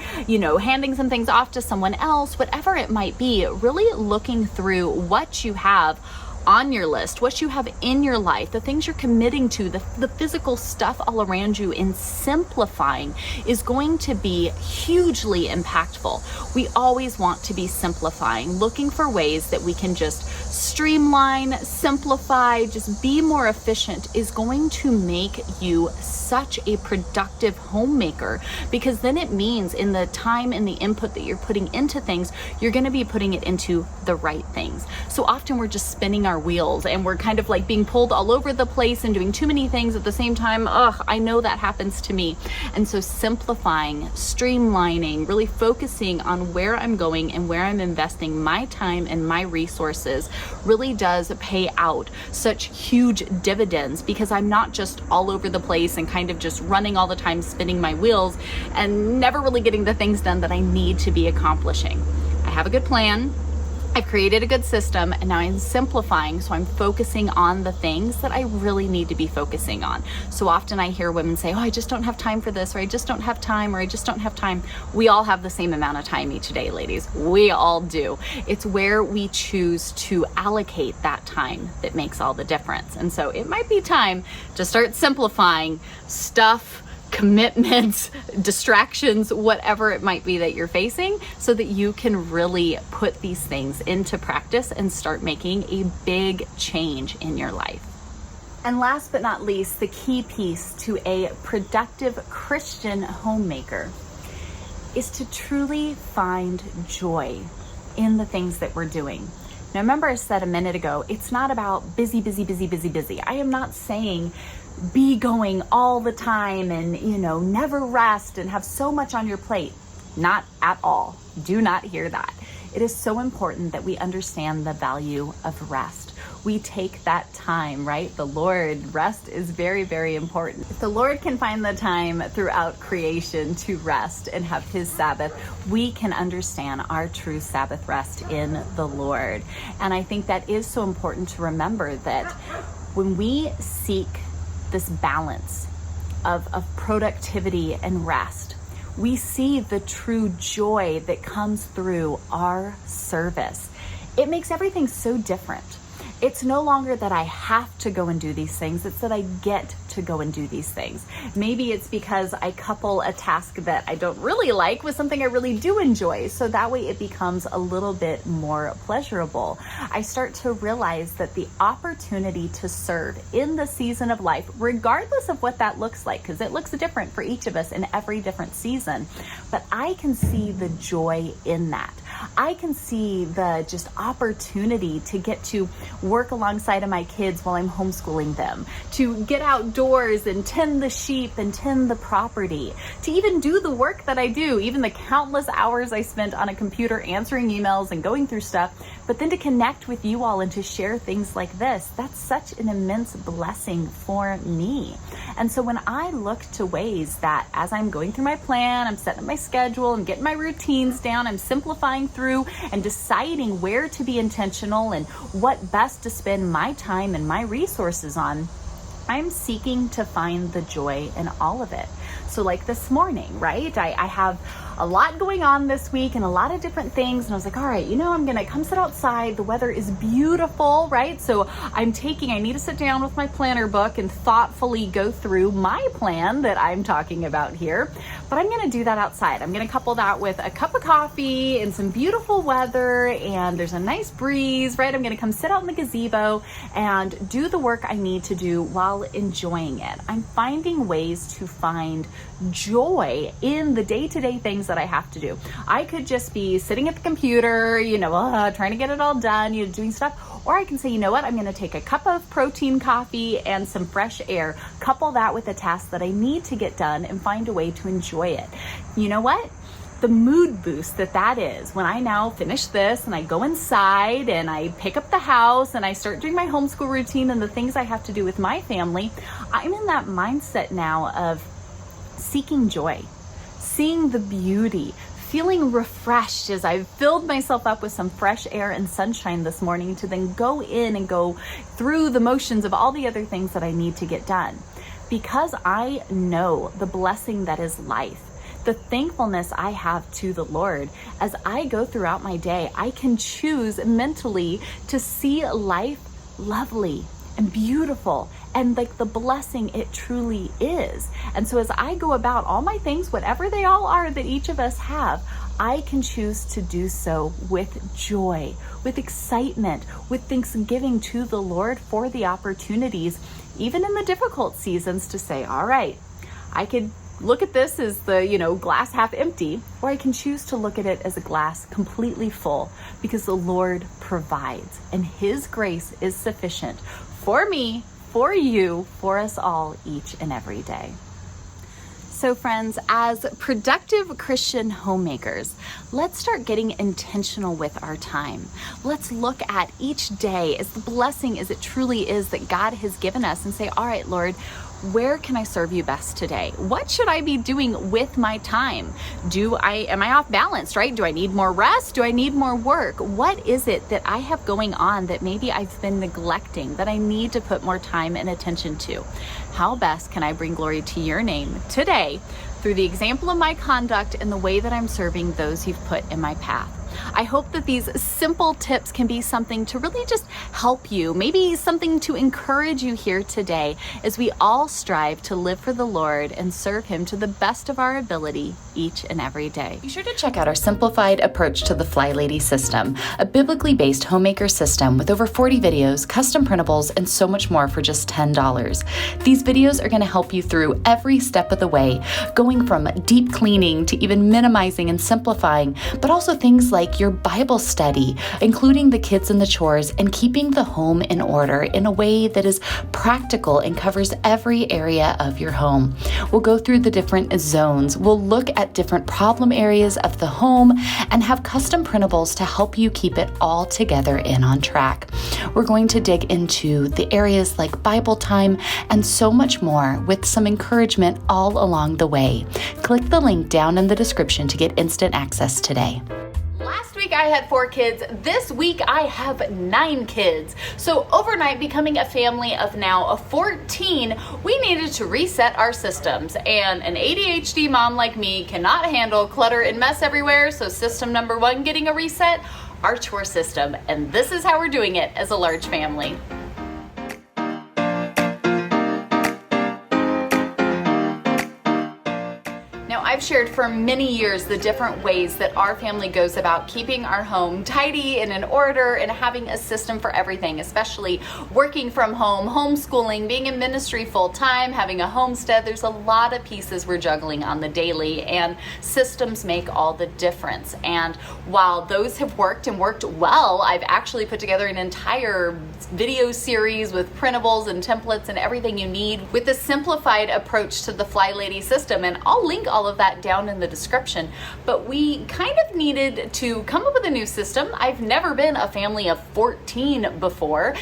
handing some things off to someone else, whatever it might be, really looking through what you have on your list, what you have in your life, the things you're committing to, the physical stuff all around you, in simplifying is going to be hugely impactful. We always want to be simplifying, looking for ways that we can just streamline, simplify, just be more efficient is going to make you such a productive homemaker, because then it means in the time and the input that you're putting into things, you're going to be putting it into the right things. So often we're just spinning our wheels and we're kind of like being pulled all over the place and doing too many things at the same time. I know that happens to me. And so simplifying, streamlining, really focusing on where I'm going and where I'm investing my time and my resources really does pay out such huge dividends, because I'm not just all over the place and kind of just running all the time, spinning my wheels and never really getting the things done that I need to be accomplishing. I have a good plan. I've created a good system, and now I'm simplifying, so I'm focusing on the things that I really need to be focusing on. So often I hear women say, oh, I just don't have time for this, or I just don't have time, or I just don't have time. We all have the same amount of time each day, ladies. We all do. It's where we choose to allocate that time that makes all the difference. And so it might be time to start simplifying stuff, commitments, distractions, whatever it might be that you're facing, so that you can really put these things into practice and start making a big change in your life. And last but not least, the key piece to a productive Christian homemaker is to truly find joy in the things that we're doing. Now, remember I said a minute ago, it's not about busy. I am not saying be going all the time and, never rest and have so much on your plate. Not at all. Do not hear that. It is so important that we understand the value of rest. We take that time, right? The Lord, rest is very, very important. If the Lord can find the time throughout creation to rest and have his Sabbath, we can understand our true Sabbath rest in the Lord. And I think that is so important to remember, that when we seek this balance of productivity and rest, we see the true joy that comes through our service. It makes everything so different. It's no longer that I have to go and do these things, it's that I get to go and do these things. Maybe it's because I couple a task that I don't really like with something I really do enjoy, so that way it becomes a little bit more pleasurable. I start to realize that the opportunity to serve in the season of life, regardless of what that looks like, because it looks different for each of us in every different season, but I can see the joy in that. I can see the just opportunity to get to work alongside of my kids while I'm homeschooling them, to get outdoors and tend the sheep and tend the property, to even do the work that I do, even the countless hours I spent on a computer answering emails and going through stuff, but then to connect with you all and to share things like this. That's such an immense blessing for me. And so when I look to ways that as I'm going through my plan, I'm setting up my schedule, I'm getting my routines down, I'm simplifying through and deciding where to be intentional and what best to spend my time and my resources on, I'm seeking to find the joy in all of it. So like this morning, right? I have a lot going on this week and a lot of different things. And I was like, all right, I'm going to come sit outside. The weather is beautiful, right? So I need to sit down with my planner book and thoughtfully go through my plan that I'm talking about here. But I'm going to do that outside. I'm going to couple that with a cup of coffee and some beautiful weather, and there's a nice breeze, right? I'm going to come sit out in the gazebo and do the work I need to do while enjoying it. I'm finding ways to find joy in the day-to-day things that I have to do. I could just be sitting at the computer, trying to get it all done, doing stuff. Or I can say, I'm going to take a cup of protein coffee and some fresh air, couple that with a task that I need to get done, and find a way to enjoy it. You know what? The mood boost that is when I now finish this and I go inside and I pick up the house and I start doing my homeschool routine and the things I have to do with my family, I'm in that mindset now of seeking joy, seeing the beauty, feeling refreshed as I've filled myself up with some fresh air and sunshine this morning to then go in and go through the motions of all the other things that I need to get done. Because I know the blessing that is life, the thankfulness I have to the Lord, as I go throughout my day, I can choose mentally to see life lovely and beautiful and like the blessing it truly is. And so as I go about all my things, whatever they all are that each of us have, I can choose to do so with joy, with excitement, with thanksgiving to the Lord for the opportunities, even in the difficult seasons, to say, all right, I could look at this as the, glass half empty, or I can choose to look at it as a glass completely full, because the Lord provides and his grace is sufficient for me, for you, for us all each and every day. So friends, as productive Christian homemakers, let's start getting intentional with our time. Let's look at each day as the blessing as it truly is that God has given us and say, all right, Lord, Where can I serve you best today? What should I be doing with my time? Am I off balance, right? Do I need more rest? Do I need more work? What is it that I have going on that maybe I've been neglecting, that I need to put more time and attention to? How best can I bring glory to your name today through the example of my conduct and the way that I'm serving those you've put in my path? I hope that these simple tips can be something to really just help you, maybe something to encourage you here today as we all strive to live for the Lord and serve Him to the best of our ability each and every day. Be sure to check out our simplified approach to the FlyLady system, a biblically based homemaker system with over 40 videos, custom printables, and so much more for just $10. These videos are going to help you through every step of the way, going from deep cleaning to even minimizing and simplifying, but also things like your Bible study, including the kids and the chores, and keeping the home in order in a way that is practical and covers every area of your home. We'll go through the different zones. We'll look at different problem areas of the home and have custom printables to help you keep it all together and on track. We're going to dig into the areas like Bible time and so much more with some encouragement all along the way. Click the link down in the description to get instant access today. Last week I had 4 kids. This week I have 9 kids. So overnight, becoming a family of now 14, we needed to reset our systems. And an ADHD mom like me cannot handle clutter and mess everywhere. So system number 1 getting a reset, our chore system. And this is how we're doing it as a large family. I've shared for many years the different ways that our family goes about keeping our home tidy and in order and having a system for everything, especially working from home, homeschooling, being in ministry full time, having a homestead. There's a lot of pieces we're juggling on the daily, and systems make all the difference. And while those have worked and worked well, I've actually put together an entire video series with printables and templates and everything you need with a simplified approach to the FlyLady system. And I'll link all of that down in the description. But we kind of needed to come up with a new system. I've never been a family of 14 before,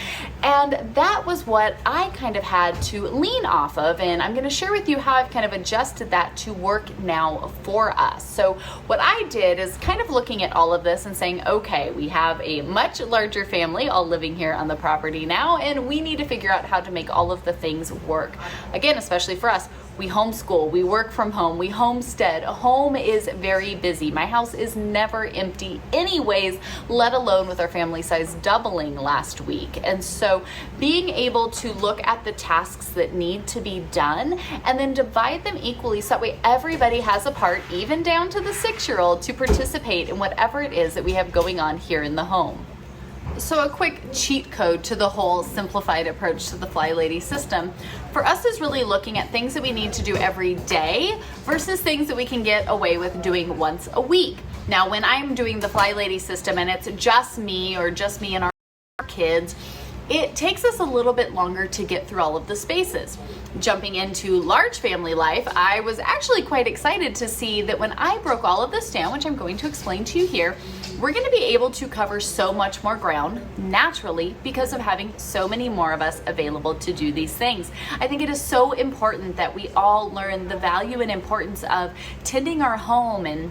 and that was what I kind of had to lean off of, and I'm going to share with you how I've kind of adjusted that to work now for us. So what I did is kind of looking at all of this and saying, okay, we have a much larger family all living here on the property now, and we need to figure out how to make all of the things work. Again, especially for us, we homeschool, we work from home, we homestead. Home is very busy. My house is never empty anyways, let alone with our family size doubling last week. And so being able to look at the tasks that need to be done and then divide them equally so that way everybody has a part, even down to the 6-year-old, to participate in whatever it is that we have going on here in the home. So a quick cheat code to the whole simplified approach to the FlyLady system for us is really looking at things that we need to do every day versus things that we can get away with doing once a week. Now, when I'm doing the FlyLady system and it's just me and our kids, it takes us a little bit longer to get through all of the spaces. Jumping into large family life, I was actually quite excited to see that when I broke all of this down, which I'm going to explain to you here, we're going to be able to cover so much more ground naturally because of having so many more of us available to do these things. I think it is so important that we all learn the value and importance of tending our home and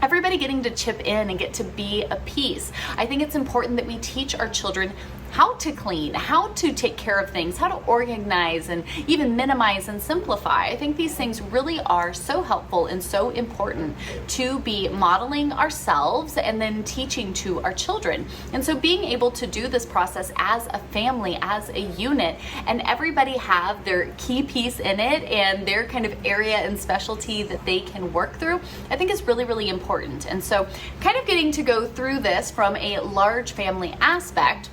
everybody getting to chip in and get to be a piece. I think it's important that we teach our children how to clean, how to take care of things, how to organize and even minimize and simplify. I think these things really are so helpful and so important to be modeling ourselves and then teaching to our children. And so being able to do this process as a family, as a unit, and everybody have their key piece in it and their kind of area and specialty that they can work through, I think is really, really important. And so kind of getting to go through this from a large family aspect,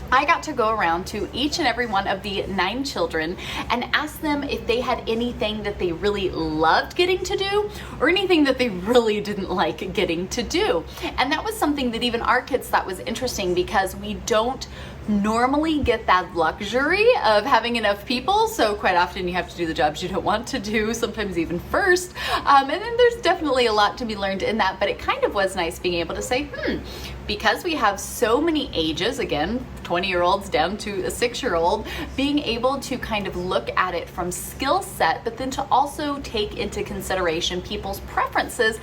I got to go around to each and every one of the 9 children and ask them if they had anything that they really loved getting to do or anything that they really didn't like getting to do. And that was something that even our kids thought was interesting because we don't normally get that luxury of having enough people, so quite often you have to do the jobs you don't want to do, sometimes even first. And then there's definitely a lot to be learned in that, but it kind of was nice being able to say, because we have so many ages, again, 20-year-olds down to a 6-year-old, being able to kind of look at it from skill set, but then to also take into consideration people's preferences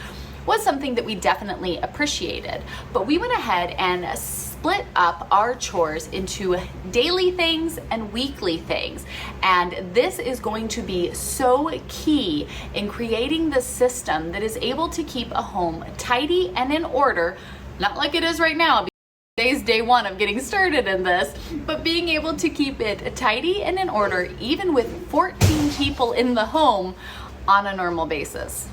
was something that we definitely appreciated. But we went ahead and split up our chores into daily things and weekly things. And this is going to be so key in creating the system that is able to keep a home tidy and in order, not like it is right now. Today's day one of getting started in this, but being able to keep it tidy and in order, even with 14 people in the home on a normal basis.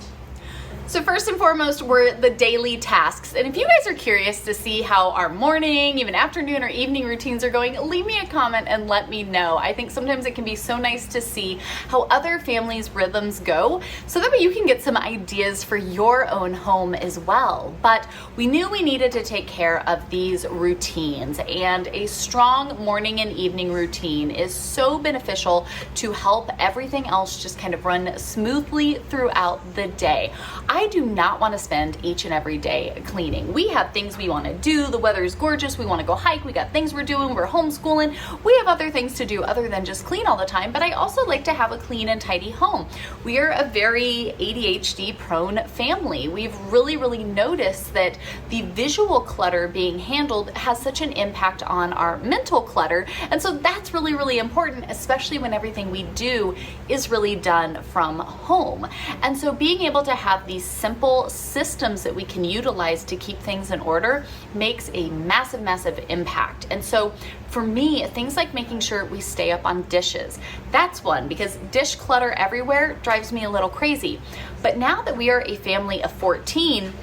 So first and foremost were the daily tasks. And if you guys are curious to see how our morning, even afternoon or evening routines are going, leave me a comment and let me know. I think sometimes it can be so nice to see how other families' rhythms go, so that way you can get some ideas for your own home as well. But we knew we needed to take care of these routines, and a strong morning and evening routine is so beneficial to help everything else just kind of run smoothly throughout the day. I do not want to spend each and every day cleaning. We have things we want to do. The weather is gorgeous. We want to go hike. We got things we're doing. We're homeschooling. We have other things to do other than just clean all the time. But I also like to have a clean and tidy home. We are a very ADHD prone family. We've really noticed that the visual clutter being handled has such an impact on our mental clutter. And so that's really important, especially when everything we do is really done from home. And so being able to have these simple systems that we can utilize to keep things in order makes a massive impact. And so for me, things like making sure we stay up on dishes, that's one, because dish clutter everywhere drives me a little crazy. But now that we are a family of 14,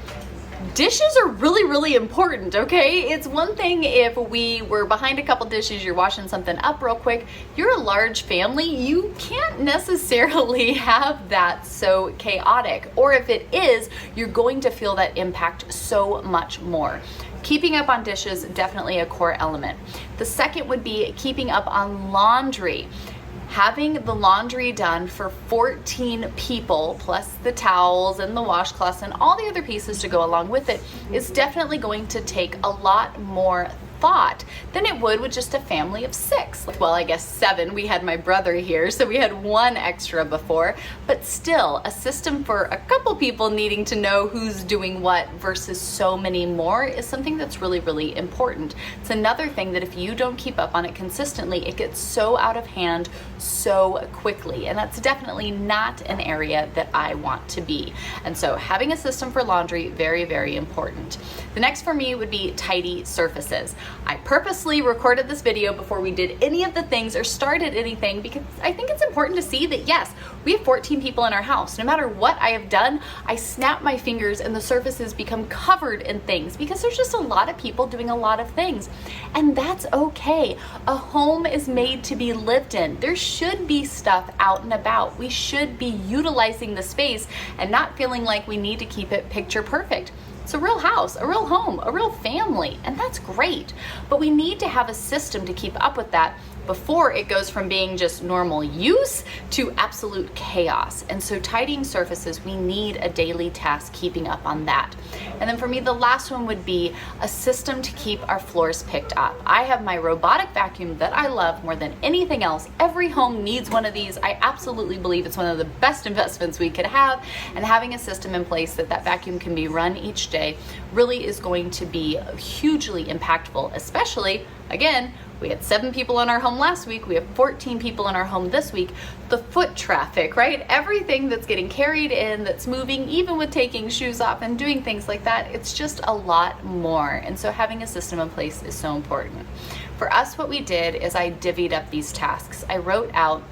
dishes are really important, okay? It's one thing if we were behind a couple dishes, you're washing something up real quick. You're a large family, you can't necessarily have that so chaotic. Or if it is, you're going to feel that impact so much more. Keeping up on dishes, definitely a core element. The second would be keeping up on laundry. Having the laundry done for 14 people, plus the towels and the washcloths and all the other pieces to go along with it, is definitely going to take a lot more thought than it would with just a family of 6. Well, I guess 7. We had my brother here, so we had 1 extra before, but still a system for a couple people needing to know who's doing what versus so many more is something that's really important. It's another thing that if you don't keep up on it consistently, it gets so out of hand so quickly, and that's definitely not an area that I want to be. And so having a system for laundry, very important. The next for me would be tidy surfaces. I purposely recorded this video before we did any of the things or started anything, because I think it's important to see that yes, we have 14 people in our house. No matter what I have done, I snap my fingers and the surfaces become covered in things, because there's just a lot of people doing a lot of things. And that's okay. A home is made to be lived in. There should be stuff out and about. We should be utilizing the space and not feeling like we need to keep it picture perfect. It's a real house, a real home, a real family, and that's great. But we need to have a system to keep up with that before it goes from being just normal use to absolute chaos. And so tidying surfaces, we need a daily task keeping up on that. And then for me, the last one would be a system to keep our floors picked up. I have my robotic vacuum that I love more than anything else. Every home needs one of these. I absolutely believe it's one of the best investments we could have, and having a system in place that vacuum can be run each day really is going to be hugely impactful, especially, again, we had 7 people in our home last week. We have 14 people in our home this week. The foot traffic, right? Everything that's getting carried in, that's moving, even with taking shoes off and doing things like that, it's just a lot more. And so having a system in place is so important. For us, what we did is I divvied up these tasks. I wrote out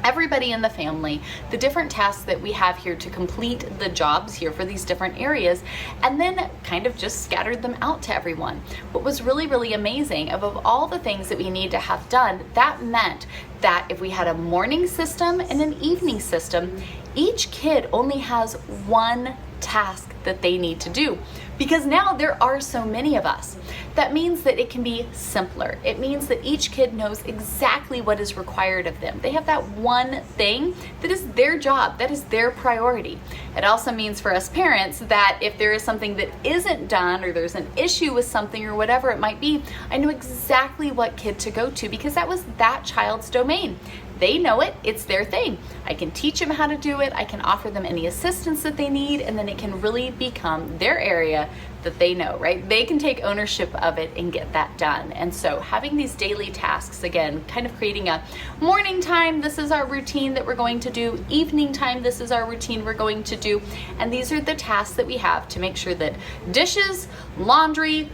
everybody in the family, the different tasks that we have here to complete the jobs here for these different areas, and then kind of just scattered them out to everyone. What was really amazing, of all the things that we need to have done, that meant that if we had a morning system and an evening system, each kid only has 1 task that they need to do, because now there are so many of us. that means that it can be simpler. It means that each kid knows exactly what is required of them. They have that one thing that is their job, that is their priority. It also means for us parents that if there is something that isn't done, or there's an issue with something or whatever it might be, I know exactly what kid to go to because that was that child's domain. They know it, it's their thing. I can teach them how to do it, I can offer them any assistance that they need, and then it can really become their area that they know, right? They can take ownership of it and get that done. And so having these daily tasks, again, kind of creating a morning time, this is our routine that we're going to do, evening time, this is our routine we're going to do, and these are the tasks that we have to make sure that dishes, laundry,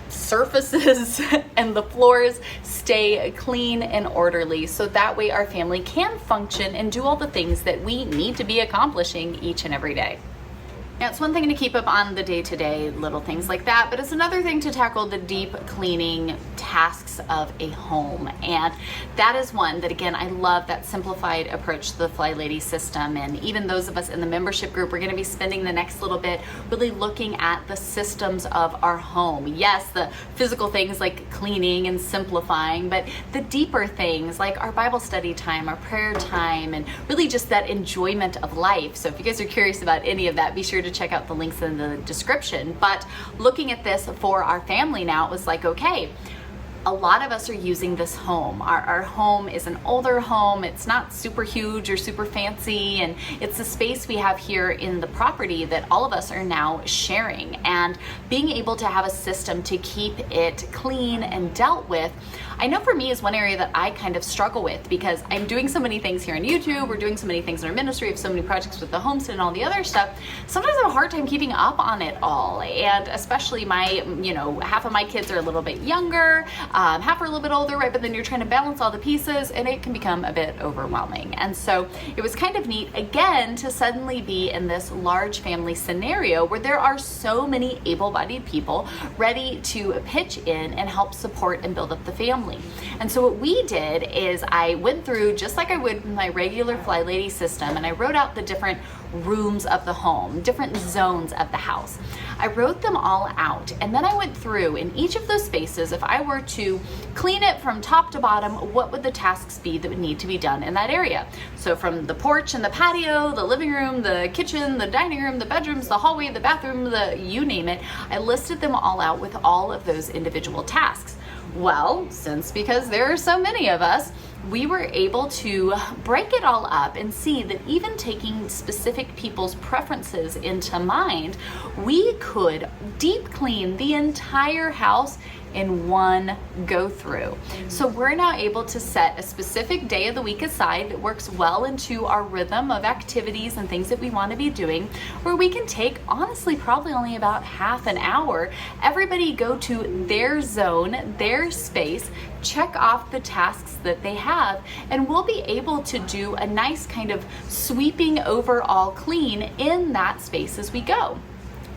surfaces and the floors stay clean and orderly, so that way our family can function and do all the things that we need to be accomplishing each and every day. Now, it's one thing to keep up on the day-to-day little things like that, but it's another thing to tackle the deep cleaning tasks of a home. And that is one that, again, I love that simplified approach to the FlyLady system. And even those of us in the membership group, we're going to be spending the next little bit really looking at the systems of our home. Yes, the physical things like cleaning and simplifying, but the deeper things like our Bible study time, our prayer time, and really just that enjoyment of life. So if you guys are curious about any of that, be sure to check out the links in the description. But looking at this for our family now, it was like, okay, a lot of us are using this home. Our home is an older home. It's not super huge or super fancy, and it's the space we have here in the property that all of us are now sharing. And being able to have a system to keep it clean and dealt with, I know for me is one area that I kind of struggle with because I'm doing so many things here on YouTube, we're doing so many things in our ministry, we have so many projects with the homestead and all the other stuff. Sometimes I have a hard time keeping up on it all, and especially my, half of my kids are a little bit younger, half are a little bit older, right? But then you're trying to balance all the pieces and it can become a bit overwhelming. And so it was kind of neat, again, to suddenly be in this large family scenario where there are so many able-bodied people ready to pitch in and help support and build up the family. And so what we did is I went through, just like I would in my regular FlyLady system, and I wrote out the different rooms of the home, different zones of the house. I wrote them all out, and then I went through in each of those spaces. If I were to clean it from top to bottom, what would the tasks be that would need to be done in that area? So from the porch and the patio, the living room, the kitchen, the dining room, the bedrooms, the hallway, the bathroom, you name it, I listed them all out with all of those individual tasks. Well, because there are so many of us, we were able to break it all up and see that even taking specific people's preferences into mind, we could deep clean the entire house in one go through. So we're now able to set a specific day of the week aside that works well into our rhythm of activities and things that we want to be doing, where we can take, honestly, probably only about half an hour, everybody go to their zone, their space, check off the tasks that they have, and we'll be able to do a nice kind of sweeping overall clean in that space as we go.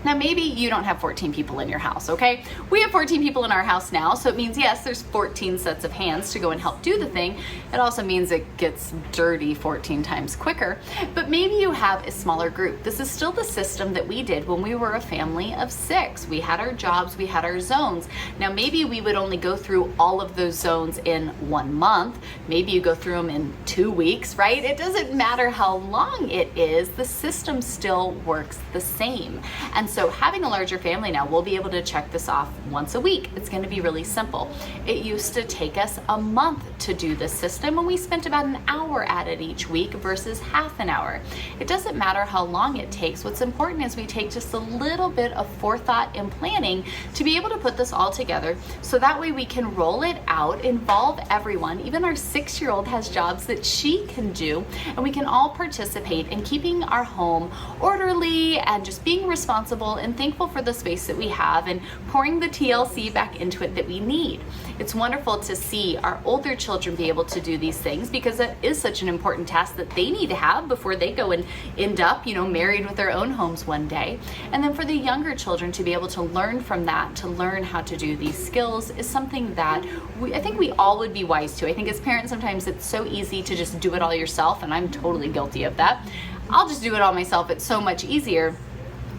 Now, maybe you don't have 14 people in your house, okay? We have 14 people in our house now, so it means, yes, there's 14 sets of hands to go and help do the thing. It also means it gets dirty 14 times quicker, but maybe you have a smaller group. This is still the system that we did when we were a family of 6. We had our jobs, we had our zones. Now, maybe we would only go through all of those zones in 1 month. Maybe you go through them in 2 weeks, right? It doesn't matter how long it is, the system still works the same. And so having a larger family now, we'll be able to check this off once a week. It's going to be really simple. It used to take us a month to do this system, and we spent about an hour at it each week versus half an hour. It doesn't matter how long it takes. What's important is we take just a little bit of forethought and planning to be able to put this all together, so that way we can roll it out, involve everyone. Even our 6-year-old has jobs that she can do, and we can all participate in keeping our home orderly and just being responsible and thankful for the space that we have and pouring the TLC back into it that we need. It's wonderful to see our older children be able to do these things, because it is such an important task that they need to have before they go and end up, married with their own homes one day. And then for the younger children to be able to learn from that, to learn how to do these skills, is something that I think we all would be wise to. I think as parents, sometimes it's so easy to just do it all yourself, and I'm totally guilty of that. I'll just do it all myself. It's so much easier.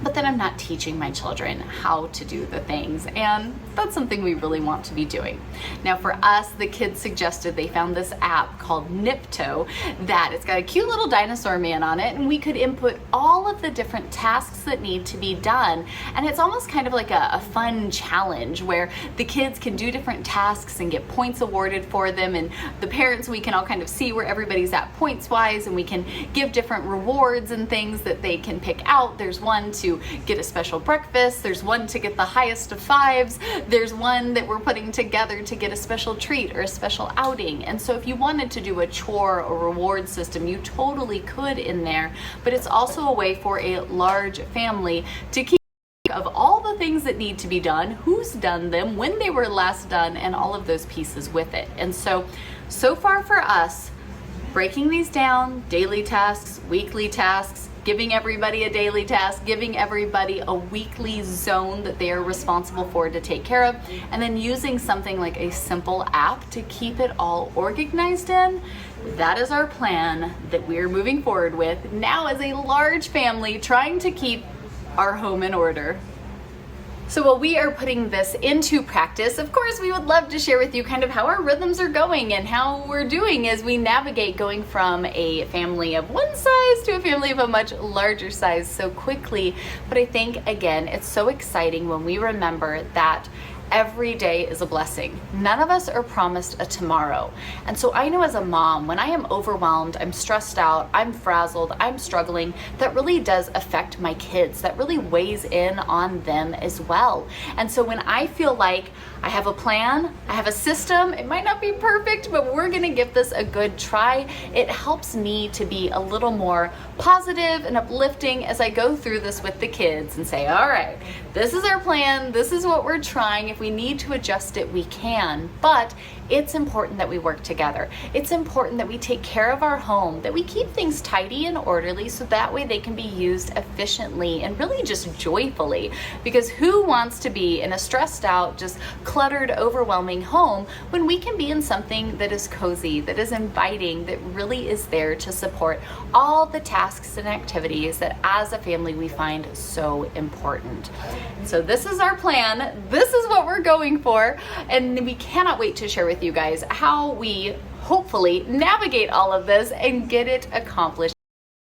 But then I'm not teaching my children how to do the things. And that's something we really want to be doing. Now for us, the kids suggested they found this app called Nipto that it's got a cute little dinosaur man on it, and we could input all of the different tasks that need to be done. And it's almost kind of like a fun challenge where the kids can do different tasks and get points awarded for them, and the parents, we can all kind of see where everybody's at points wise, and we can give different rewards and things that they can pick out. There's one to get a special breakfast, there's one to get the highest of fives, there's one that we're putting together to get a special treat or a special outing. And so if you wanted to do a chore or reward system, you totally could in there, but it's also a way for a large family to keep of all the things that need to be done, who's done them, when they were last done, and all of those pieces with it. And so far for us, breaking these down, daily tasks, weekly tasks, giving everybody a daily task, giving everybody a weekly zone that they are responsible for to take care of, and then using something like a simple app to keep it all organized in. That is our plan that we're moving forward with now as a large family, trying to keep our home in order. So while we are putting this into practice, of course, we would love to share with you kind of how our rhythms are going and how we're doing as we navigate going from a family of one size to a family of a much larger size so quickly. But I think, again, it's so exciting when we remember that every day is a blessing. None of us are promised a tomorrow. And so I know as a mom, when I am overwhelmed, I'm stressed out, I'm frazzled, I'm struggling, that really does affect my kids. That really weighs in on them as well. And so when I feel like I have a plan, I have a system, it might not be perfect, but we're gonna give this a good try, it helps me to be a little more positive and uplifting as I go through this with the kids and say, all right, this is our plan, this is what we're trying. If we need to adjust it, we can, but it's important that we work together. It's important that we take care of our home, that we keep things tidy and orderly so that way they can be used efficiently and really just joyfully. Because who wants to be in a stressed out, just cluttered, overwhelming home when we can be in something that is cozy, that is inviting, that really is there to support all the tasks and activities that as a family we find so important. So this is our plan. This is what we're going for, and we cannot wait to share with you guys how we hopefully navigate all of this and get it accomplished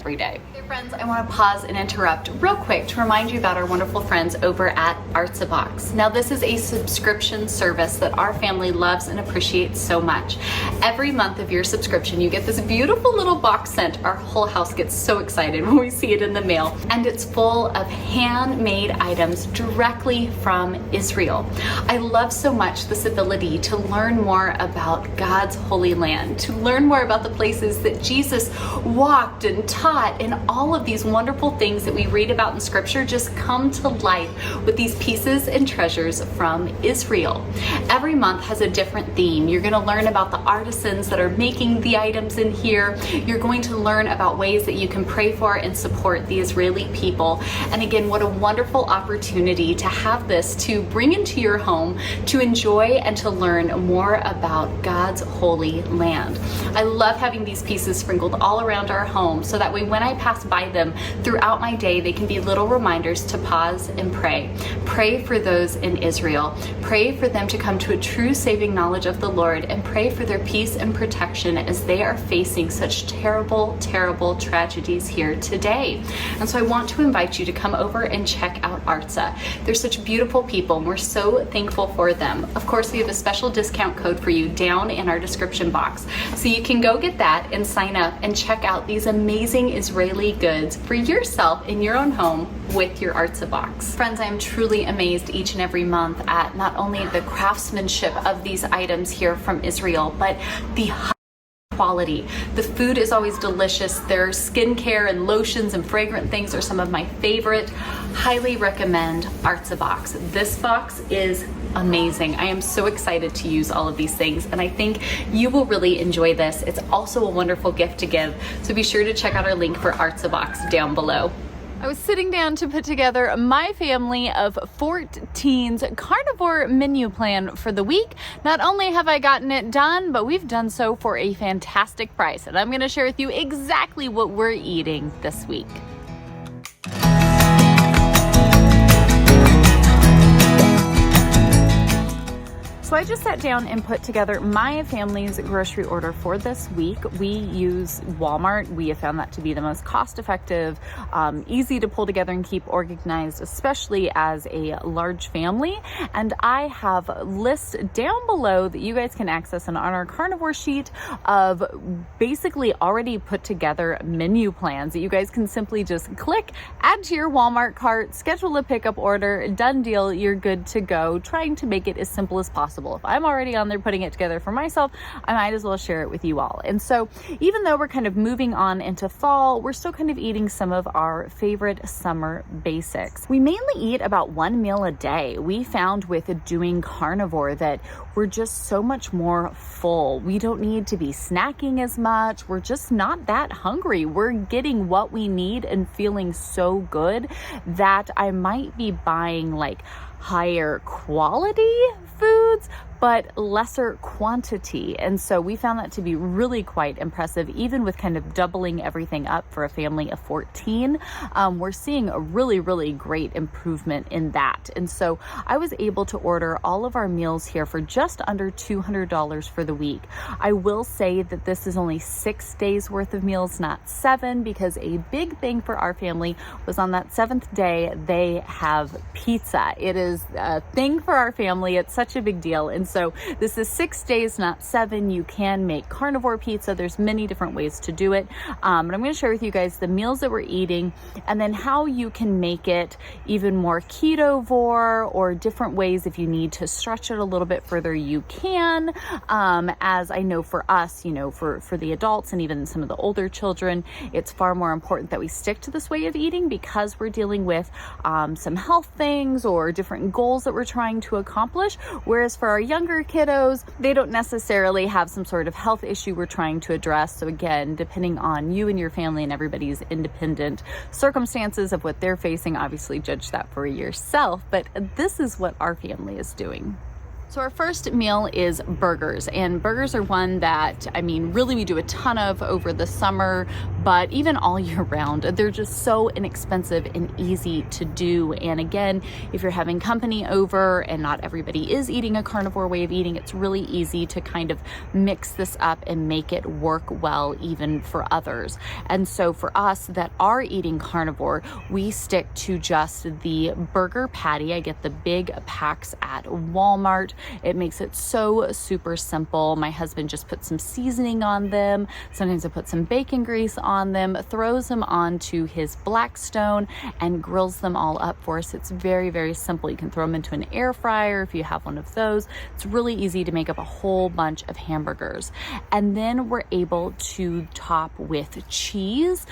every day. Hey friends, I want to pause and interrupt real quick to remind you about our wonderful friends over at Arts-A-Box. Now this is a subscription service that our family loves and appreciates so much. Every month of your subscription you get this beautiful little box sent. Our whole house gets so excited when we see it in the mail, and it's full of handmade items directly from Israel. I love so much this ability to learn more about God's holy land, to learn more about the places that Jesus walked and taught, and all of these wonderful things that we read about in scripture just come to life with these pieces and treasures from Israel. Every month has a different theme. You're going to learn about the artisans that are making the items in here. You're going to learn about ways that you can pray for and support the Israeli people. And again, what a wonderful opportunity to have this to bring into your home, to enjoy and to learn more about God's holy land. I love having these pieces sprinkled all around our home so that way when I pass by them throughout my day, they can be little reminders to pause and pray. Pray for those in Israel. Pray for them to come to a true saving knowledge of the Lord, and pray for their peace and protection as they are facing such terrible, terrible tragedies here today. And so I want to invite you to come over and check out Artsa. They're such beautiful people, and we're so thankful for them. Of course, we have a special discount code for you down in our description box. So you can go get that and sign up and check out these amazing Israeli goods for yourself in your own home with your Arts-A-Box. Friends, I am truly amazed each and every month at not only the craftsmanship of these items here from Israel, but the quality. The food is always delicious. Their skincare and lotions and fragrant things are some of my favorite. Highly recommend Arts-A-Box. This box is amazing. I am so excited to use all of these things, and I think you will really enjoy this. It's also a wonderful gift to give, so be sure to check out our link for Arts-A-Box down below. I was sitting down to put together my family of 14's carnivore menu plan for the week. Not only have I gotten it done, but we've done so for a fantastic price, and I'm going to share with you exactly what we're eating this week. So I just sat down and put together my family's grocery order for this week. We use Walmart. We have found that to be the most cost-effective, easy to pull together and keep organized, especially as a large family. And I have lists down below that you guys can access and on our Carnivore sheet of basically already put together menu plans that you guys can simply just click, add to your Walmart cart, schedule a pickup order, done deal, you're good to go. Trying to make it as simple as possible. If I'm already on there putting it together for myself, I might as well share it with you all. And so even though we're kind of moving on into fall, we're still kind of eating some of our favorite summer basics. We mainly eat about one meal a day. We found with doing Carnivore that we're just so much more full. We don't need to be snacking as much. We're just not that hungry. We're getting what we need and feeling so good that I might be buying like higher quality foods, but lesser quantity. And so we found that to be really quite impressive, even with kind of doubling everything up for a family of 14. We're seeing a really, really great improvement in that. And so I was able to order all of our meals here for just under $200 for the week. I will say that this is only 6 days worth of meals, not 7, because a big thing for our family was on that 7th day, they have pizza. It is a thing for our family. It's such a big deal. And so this is 6 days, not 7. You can make Carnivore pizza. There's many different ways to do it. But I'm going to share with you guys the meals that we're eating and then how you can make it even more ketovore or different ways. If you need to stretch it a little bit further, you can. As I know for us, you know, for the adults and even some of the older children, it's far more important that we stick to this way of eating because we're dealing with some health things or different goals that we're trying to accomplish. Whereas for our younger kiddos, they don't necessarily have some sort of health issue we're trying to address. So again, depending on you and your family and everybody's independent circumstances of what they're facing, obviously judge that for yourself. But this is what our family is doing. So our first meal is burgers, and burgers are one that, I mean, really we do a ton of over the summer, but even all year round. They're just so inexpensive and easy to do. And again, if you're having company over and not everybody is eating a carnivore way of eating, it's really easy to kind of mix this up and make it work well even for others. And so for us that are eating carnivore, we stick to just the burger patty. I get the big packs at Walmart. It makes it so super simple. My husband just puts some seasoning on them. Sometimes I put some bacon grease on them, throws them onto his Blackstone and grills them all up for us. It's very, very simple. You can throw them into an air fryer if you have one of those. It's really easy to make up a whole bunch of hamburgers. And then we're able to top with cheese.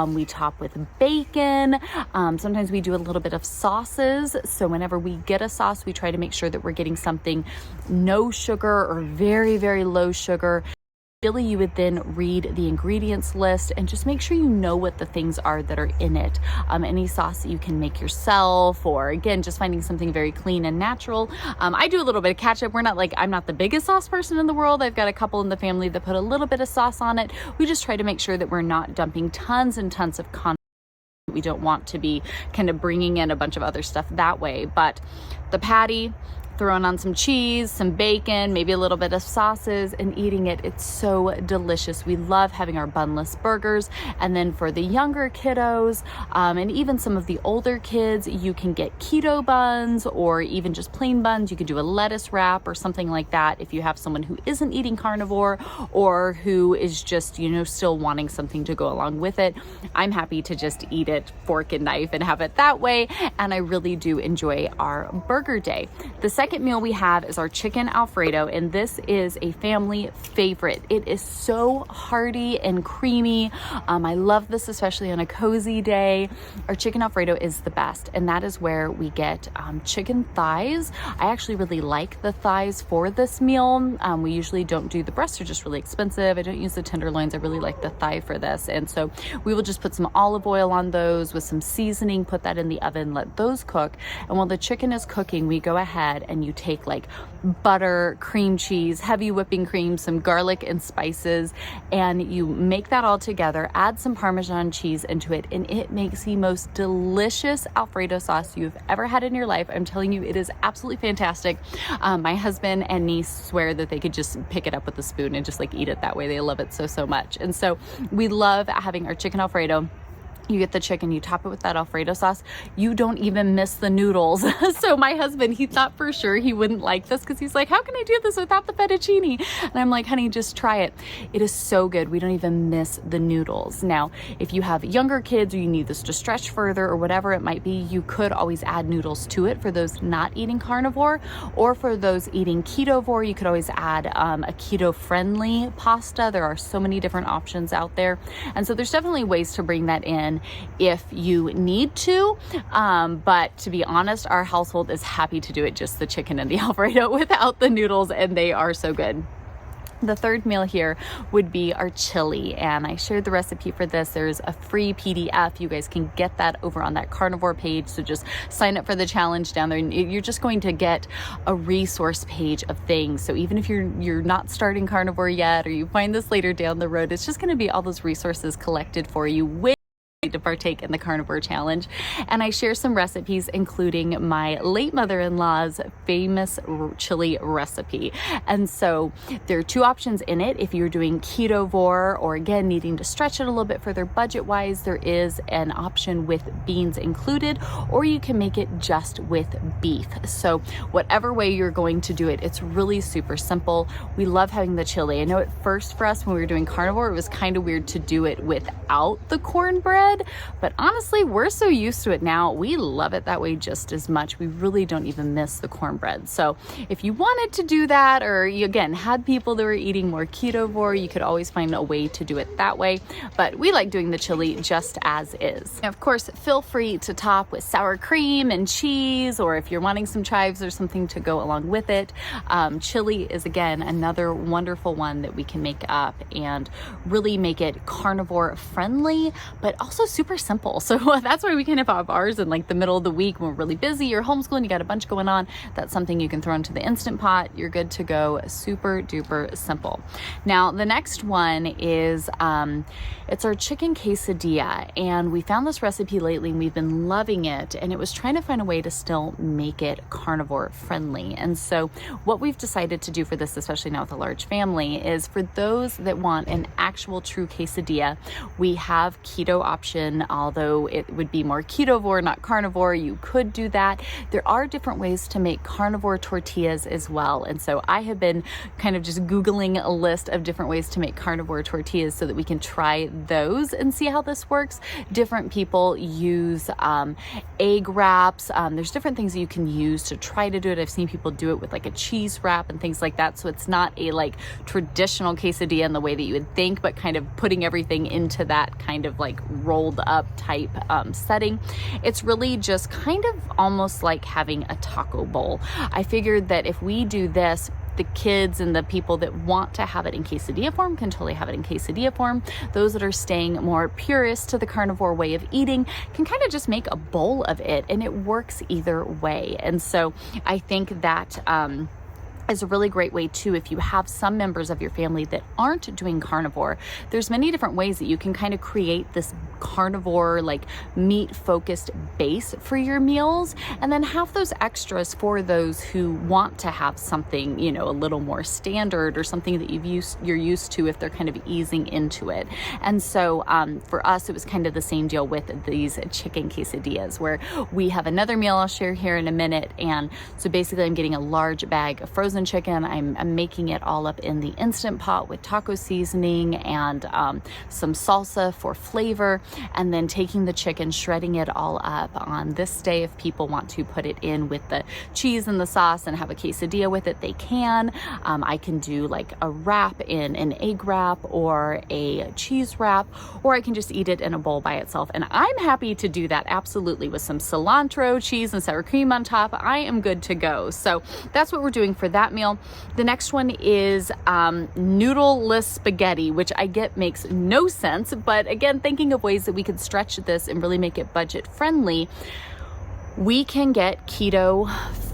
We top with bacon. Sometimes we do a little bit of sauces. So whenever we get a sauce, we try to make sure that we're getting something no sugar or very, very low sugar. Ideally, you would then read the ingredients list and just make sure you know what the things are that are in it. Any sauce that you can make yourself, or again, just finding something very clean and natural. I do a little bit of ketchup. I'm not the biggest sauce person in the world. I've got a couple in the family that put a little bit of sauce on it. We just try to make sure that we're not dumping tons and tons of content. We don't want to be kind of bringing in a bunch of other stuff that way. But the patty, throwing on some cheese, some bacon, maybe a little bit of sauces, and eating it. It's so delicious. We love having our bunless burgers. And then for the younger kiddos, and even some of the older kids, you can get keto buns or even just plain buns. You could do a lettuce wrap or something like that if you have someone who isn't eating carnivore or who is just, you know, still wanting something to go along with it. I'm happy to just eat it fork and knife and have it that way. And I really do enjoy our burger day. The second meal we have is our chicken Alfredo, and this is a family favorite. It is so hearty and creamy. I love this, especially on a cozy day. Our chicken Alfredo is the best, and that is where we get chicken thighs. I actually really like the thighs for this meal. We usually don't do the breasts, are just really expensive. I don't use the tenderloins. I really like the thigh for this, and so we will just put some olive oil on those with some seasoning, put that in the oven, let those cook, and while the chicken is cooking, we go ahead and you take like butter, cream cheese, heavy whipping cream, some garlic and spices, and you make that all together, add some Parmesan cheese into it, and it makes the most delicious Alfredo sauce you've ever had in your life. I'm telling you, it is absolutely fantastic. My husband and niece swear that they could just pick it up with a spoon and just like eat it that way. They love it so much. And so we love having our chicken Alfredo. You get the chicken, you top it with that Alfredo sauce. You don't even miss the noodles. So my husband, he thought for sure he wouldn't like this because he's like, how can I do this without the fettuccine? And I'm like, honey, just try it. It is so good. We don't even miss the noodles. Now, if you have younger kids or you need this to stretch further or whatever it might be, you could always add noodles to it for those not eating carnivore, or for those eating ketovore, you could always add a keto-friendly pasta. There are so many different options out there. And so there's definitely ways to bring that in if you need to, but to be honest, our household is happy to do it just the chicken and the Alfredo without the noodles, and they are so good. The third meal here would be our chili, and I shared the recipe for this. There's a free PDF. You guys can get that over on that Carnivore page, so just sign up for the challenge down there. You're just going to get a resource page of things. So even if you're not starting Carnivore yet, or you find this later down the road, it's just going to be all those resources collected for you to partake in the Carnivore challenge. And I share some recipes, including my late mother-in-law's famous chili recipe. And so there are two options in it. If you're doing ketovore, or again needing to stretch it a little bit further budget wise, there is an option with beans included, or you can make it just with beef. So whatever way you're going to do it, it's really super simple. We love having the chili. I know at first for us when we were doing carnivore, it was kind of weird to do it without the cornbread, but honestly, we're so used to it now. We love it that way just as much. We really don't even miss the cornbread. So if you wanted to do that, or you again had people that were eating more ketovore, you could always find a way to do it that way. But we like doing the chili just as is. And of course, feel free to top with sour cream and cheese, or if you're wanting some chives or something to go along with it. Chili is again another wonderful one that we can make up and really make it carnivore friendly, but also super simple. So that's why we kind of have ours in like the middle of the week when we're really busy, you're homeschooling, you got a bunch going on. That's something you can throw into the Instant Pot. You're good to go. Super duper simple. Now the next one is it's our chicken quesadilla, and we found this recipe lately and we've been loving it, and it was trying to find a way to still make it carnivore friendly. And so what we've decided to do for this, especially now with a large family, is for those that want an actual true quesadilla, we have keto option, although it would be more ketovore, not carnivore. You could do that. There are different ways to make carnivore tortillas as well. And so I have been kind of just Googling a list of different ways to make carnivore tortillas so that we can try those and see how this works. Different people use egg wraps. There's different things that you can use to try to do it. I've seen people do it with like a cheese wrap and things like that. So it's not a like traditional quesadilla in the way that you would think, but kind of putting everything into that kind of like rolled up type setting. It's really just kind of almost like having a taco bowl. I figured that if we do this, the kids and the people that want to have it in quesadilla form can totally have it in quesadilla form. Those that are staying more purist to the carnivore way of eating can kind of just make a bowl of it, and it works either way. And so I think that is a really great way too. If you have some members of your family that aren't doing carnivore, there's many different ways that you can kind of create this carnivore, like meat focused base for your meals, and then have those extras for those who want to have something, you know, a little more standard, or something that you're used to if they're kind of easing into it. And so for us, it was kind of the same deal with these chicken quesadillas, where we have another meal I'll share here in a minute. And so basically I'm getting a large bag of frozen chicken. I'm making it all up in the Instant Pot with taco seasoning and some salsa for flavor, and then taking the chicken, shredding it all up. On this day, if people want to put it in with the cheese and the sauce and have a quesadilla with it, they can. I can do like a wrap in an egg wrap or a cheese wrap, or I can just eat it in a bowl by itself. And I'm happy to do that, absolutely, with some cilantro, cheese, and sour cream on top. I am good to go. So that's what we're doing for that meal. The next one is noodle-less spaghetti, which I get makes no sense, but again, thinking of ways that we could stretch this and really make it budget friendly, we can get keto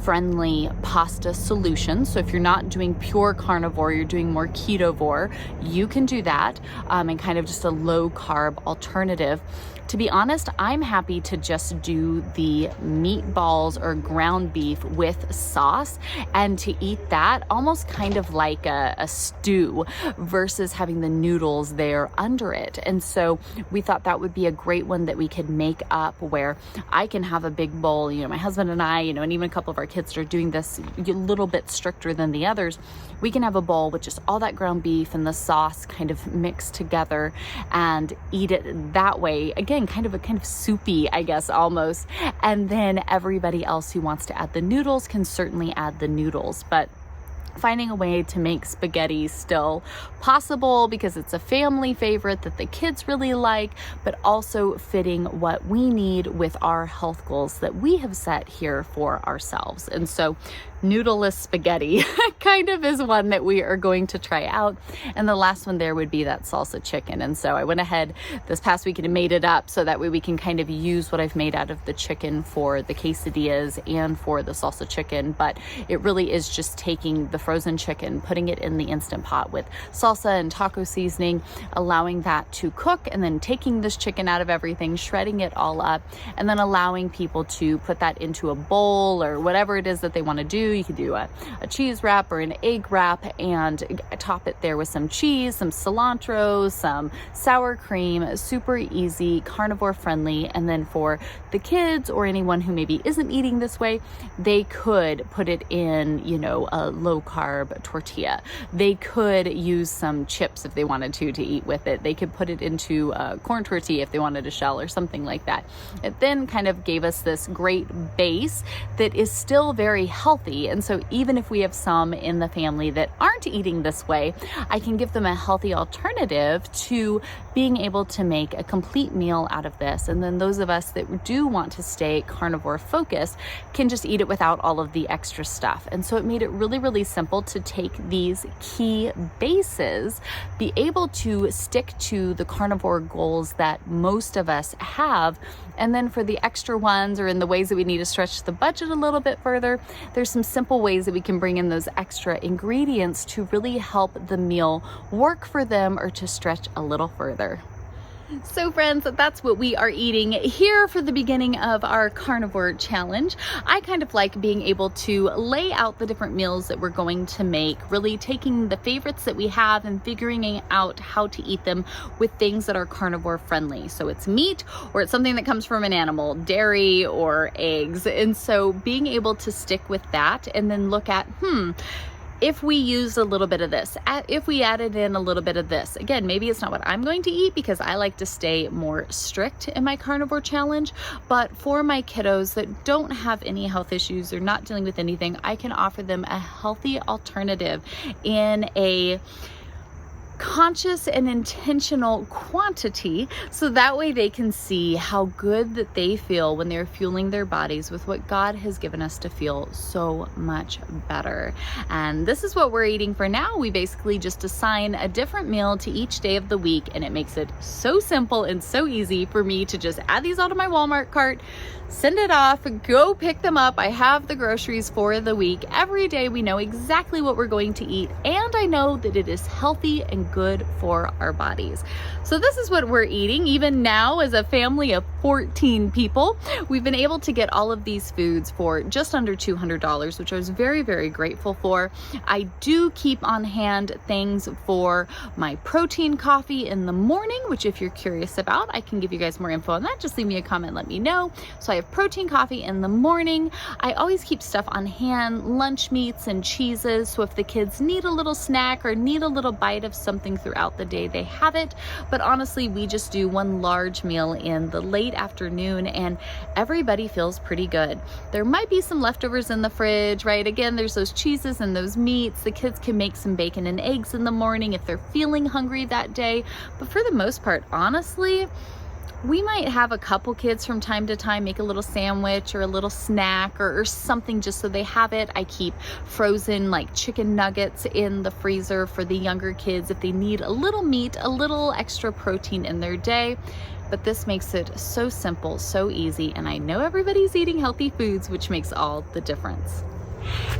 friendly pasta solution. So if you're not doing pure carnivore, you're doing more ketovore, you can do that, and kind of just a low carb alternative. To be honest, I'm happy to just do the meatballs or ground beef with sauce and to eat that almost kind of like a stew versus having the noodles there under it. And so we thought that would be a great one that we could make up where I can have a big bowl, my husband and I, and even a couple of our kids are doing this a little bit stricter than the others. We can have a bowl with just all that ground beef and the sauce kind of mixed together and eat it that way. Again, kind of soupy, I guess, almost. And then everybody else who wants to add the noodles can certainly add the noodles. But finding a way to make spaghetti still possible because it's a family favorite that the kids really like, but also fitting what we need with our health goals that we have set here for ourselves. And so noodleless spaghetti kind of is one that we are going to try out. And the last one there would be that salsa chicken. And so I went ahead this past weekend and made it up so that way we can kind of use what I've made out of the chicken for the quesadillas and for the salsa chicken. But it really is just taking the frozen chicken, putting it in the Instant Pot with salsa and taco seasoning, allowing that to cook, and then taking this chicken out of everything, shredding it all up, and then allowing people to put that into a bowl or whatever it is that they want to do. You could do a cheese wrap or an egg wrap and top it there with some cheese, some cilantro, some sour cream, super easy, carnivore friendly. And then for the kids or anyone who maybe isn't eating this way, they could put it in, a low carb tortilla. They could use some chips if they wanted to eat with it. They could put it into a corn tortilla if they wanted a shell or something like that. It then kind of gave us this great base that is still very healthy. And so even if we have some in the family that aren't eating this way, I can give them a healthy alternative to being able to make a complete meal out of this. And then those of us that do want to stay carnivore focused can just eat it without all of the extra stuff. And so it made it really, really simple to take these key bases, be able to stick to the carnivore goals that most of us have. And then for the extra ones or in the ways that we need to stretch the budget a little bit further, there's some simple ways that we can bring in those extra ingredients to really help the meal work for them or to stretch a little further. So friends, that's what we are eating here for the beginning of our carnivore challenge. I kind of like being able to lay out the different meals that we're going to make, really taking the favorites that we have and figuring out how to eat them with things that are carnivore friendly. So it's meat or it's something that comes from an animal, dairy or eggs. And so being able to stick with that and then look at, if we used a little bit of this, if we added in a little bit of this, again, maybe it's not what I'm going to eat because I like to stay more strict in my carnivore challenge, but for my kiddos that don't have any health issues or not dealing with anything, I can offer them a healthy alternative in a conscious and intentional quantity, so that way they can see how good that they feel when they're fueling their bodies with what God has given us to feel so much better. And this is what we're eating for now. We basically just assign a different meal to each day of the week, and it makes it so simple and so easy for me to just add these all to my Walmart cart, send it off, go pick them up. I have the groceries for the week. Every day we know exactly what we're going to eat, and I know that it is healthy and good for our bodies. So this is what we're eating. Even now, as a family of 14 people, we've been able to get all of these foods for just under $200, which I was very, very grateful for. I do keep on hand things for my protein coffee in the morning, which if you're curious about, I can give you guys more info on that. Just leave me a comment, let me know. So I have protein coffee in the morning. I always keep stuff on hand, lunch meats and cheeses. So if the kids need a little snack or need a little bite of something throughout the day, they have it. But honestly, we just do one large meal in the late afternoon and everybody feels pretty good. There might be some leftovers in the fridge, right? Again, there's those cheeses and those meats. The kids can make some bacon and eggs in the morning if they're feeling hungry that day. But for the most part, honestly, we might have a couple kids from time to time make a little sandwich or a little snack or something just so they have it. I keep frozen like chicken nuggets in the freezer for the younger kids if they need a little meat, a little extra protein in their day. But this makes it so simple, so easy, and I know everybody's eating healthy foods, which makes all the difference.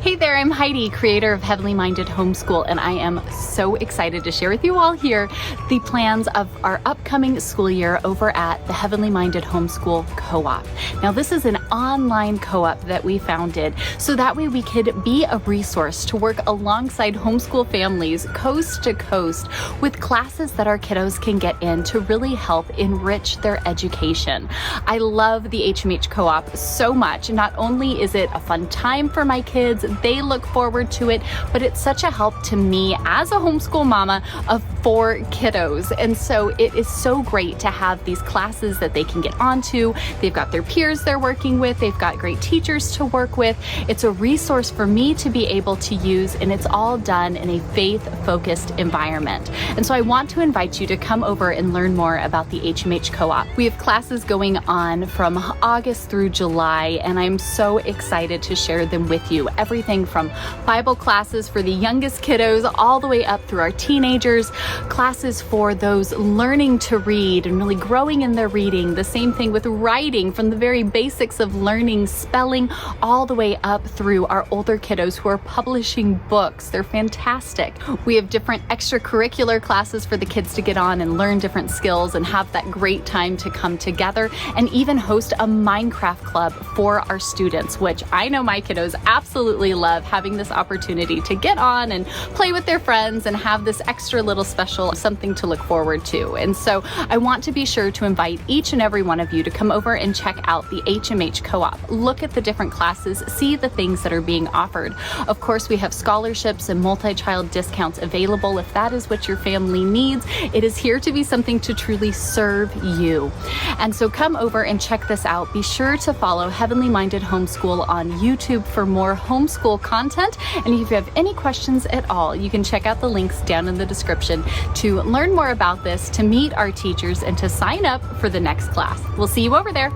Hey there, I'm Heidi, creator of Heavenly Minded Homeschool, and I am so excited to share with you all here the plans of our upcoming school year over at the Heavenly Minded Homeschool Co-op. Now, this is an online co-op that we founded so that way we could be a resource to work alongside homeschool families coast to coast with classes that our kiddos can get in to really help enrich their education. I love the HMH Co-op so much. Not only is it a fun time for my kids, they look forward to it, but it's such a help to me as a homeschool mama of 4 kiddos. And so it is so great to have these classes that they can get onto. They've got their peers they're working with. They've got great teachers to work with. It's a resource for me to be able to use, and it's all done in a faith-focused environment. And so I want to invite you to come over and learn more about the HMH Co-op. We have classes going on from August through July, and I'm so excited to share them with you. Everything from Bible classes for the youngest kiddos all the way up through our teenagers, classes for those learning to read and really growing in their reading. The same thing with writing, from the very basics of learning spelling all the way up through our older kiddos who are publishing books. They're fantastic. We have different extracurricular classes for the kids to get on and learn different skills and have that great time to come together, and even host a Minecraft club for our students, which I know my kiddos absolutely love, having this opportunity to get on and play with their friends and have this extra little special something to look forward to. And so I want to be sure to invite each and every one of you to come over and check out the HMH Co-op. Look at the different classes, see the things that are being offered. Of course, we have scholarships and multi-child discounts available if that is what your family needs. It is here to be something to truly serve you. And so come over and check this out. Be sure to follow Heavenly Minded Homeschool on YouTube for more homeschool content. And if you have any questions at all, you can check out the links down in the description to learn more about this, to meet our teachers, and to sign up for the next class. We'll see you over there.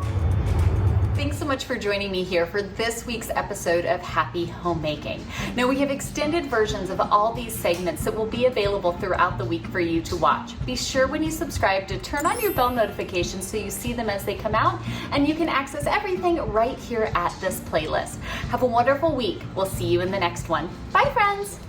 Thanks so much for joining me here for this week's episode of Happy Homemaking. Now, we have extended versions of all these segments that will be available throughout the week for you to watch. Be sure when you subscribe to turn on your bell notifications so you see them as they come out, and you can access everything right here at this playlist. Have a wonderful week. We'll see you in the next one. Bye, friends.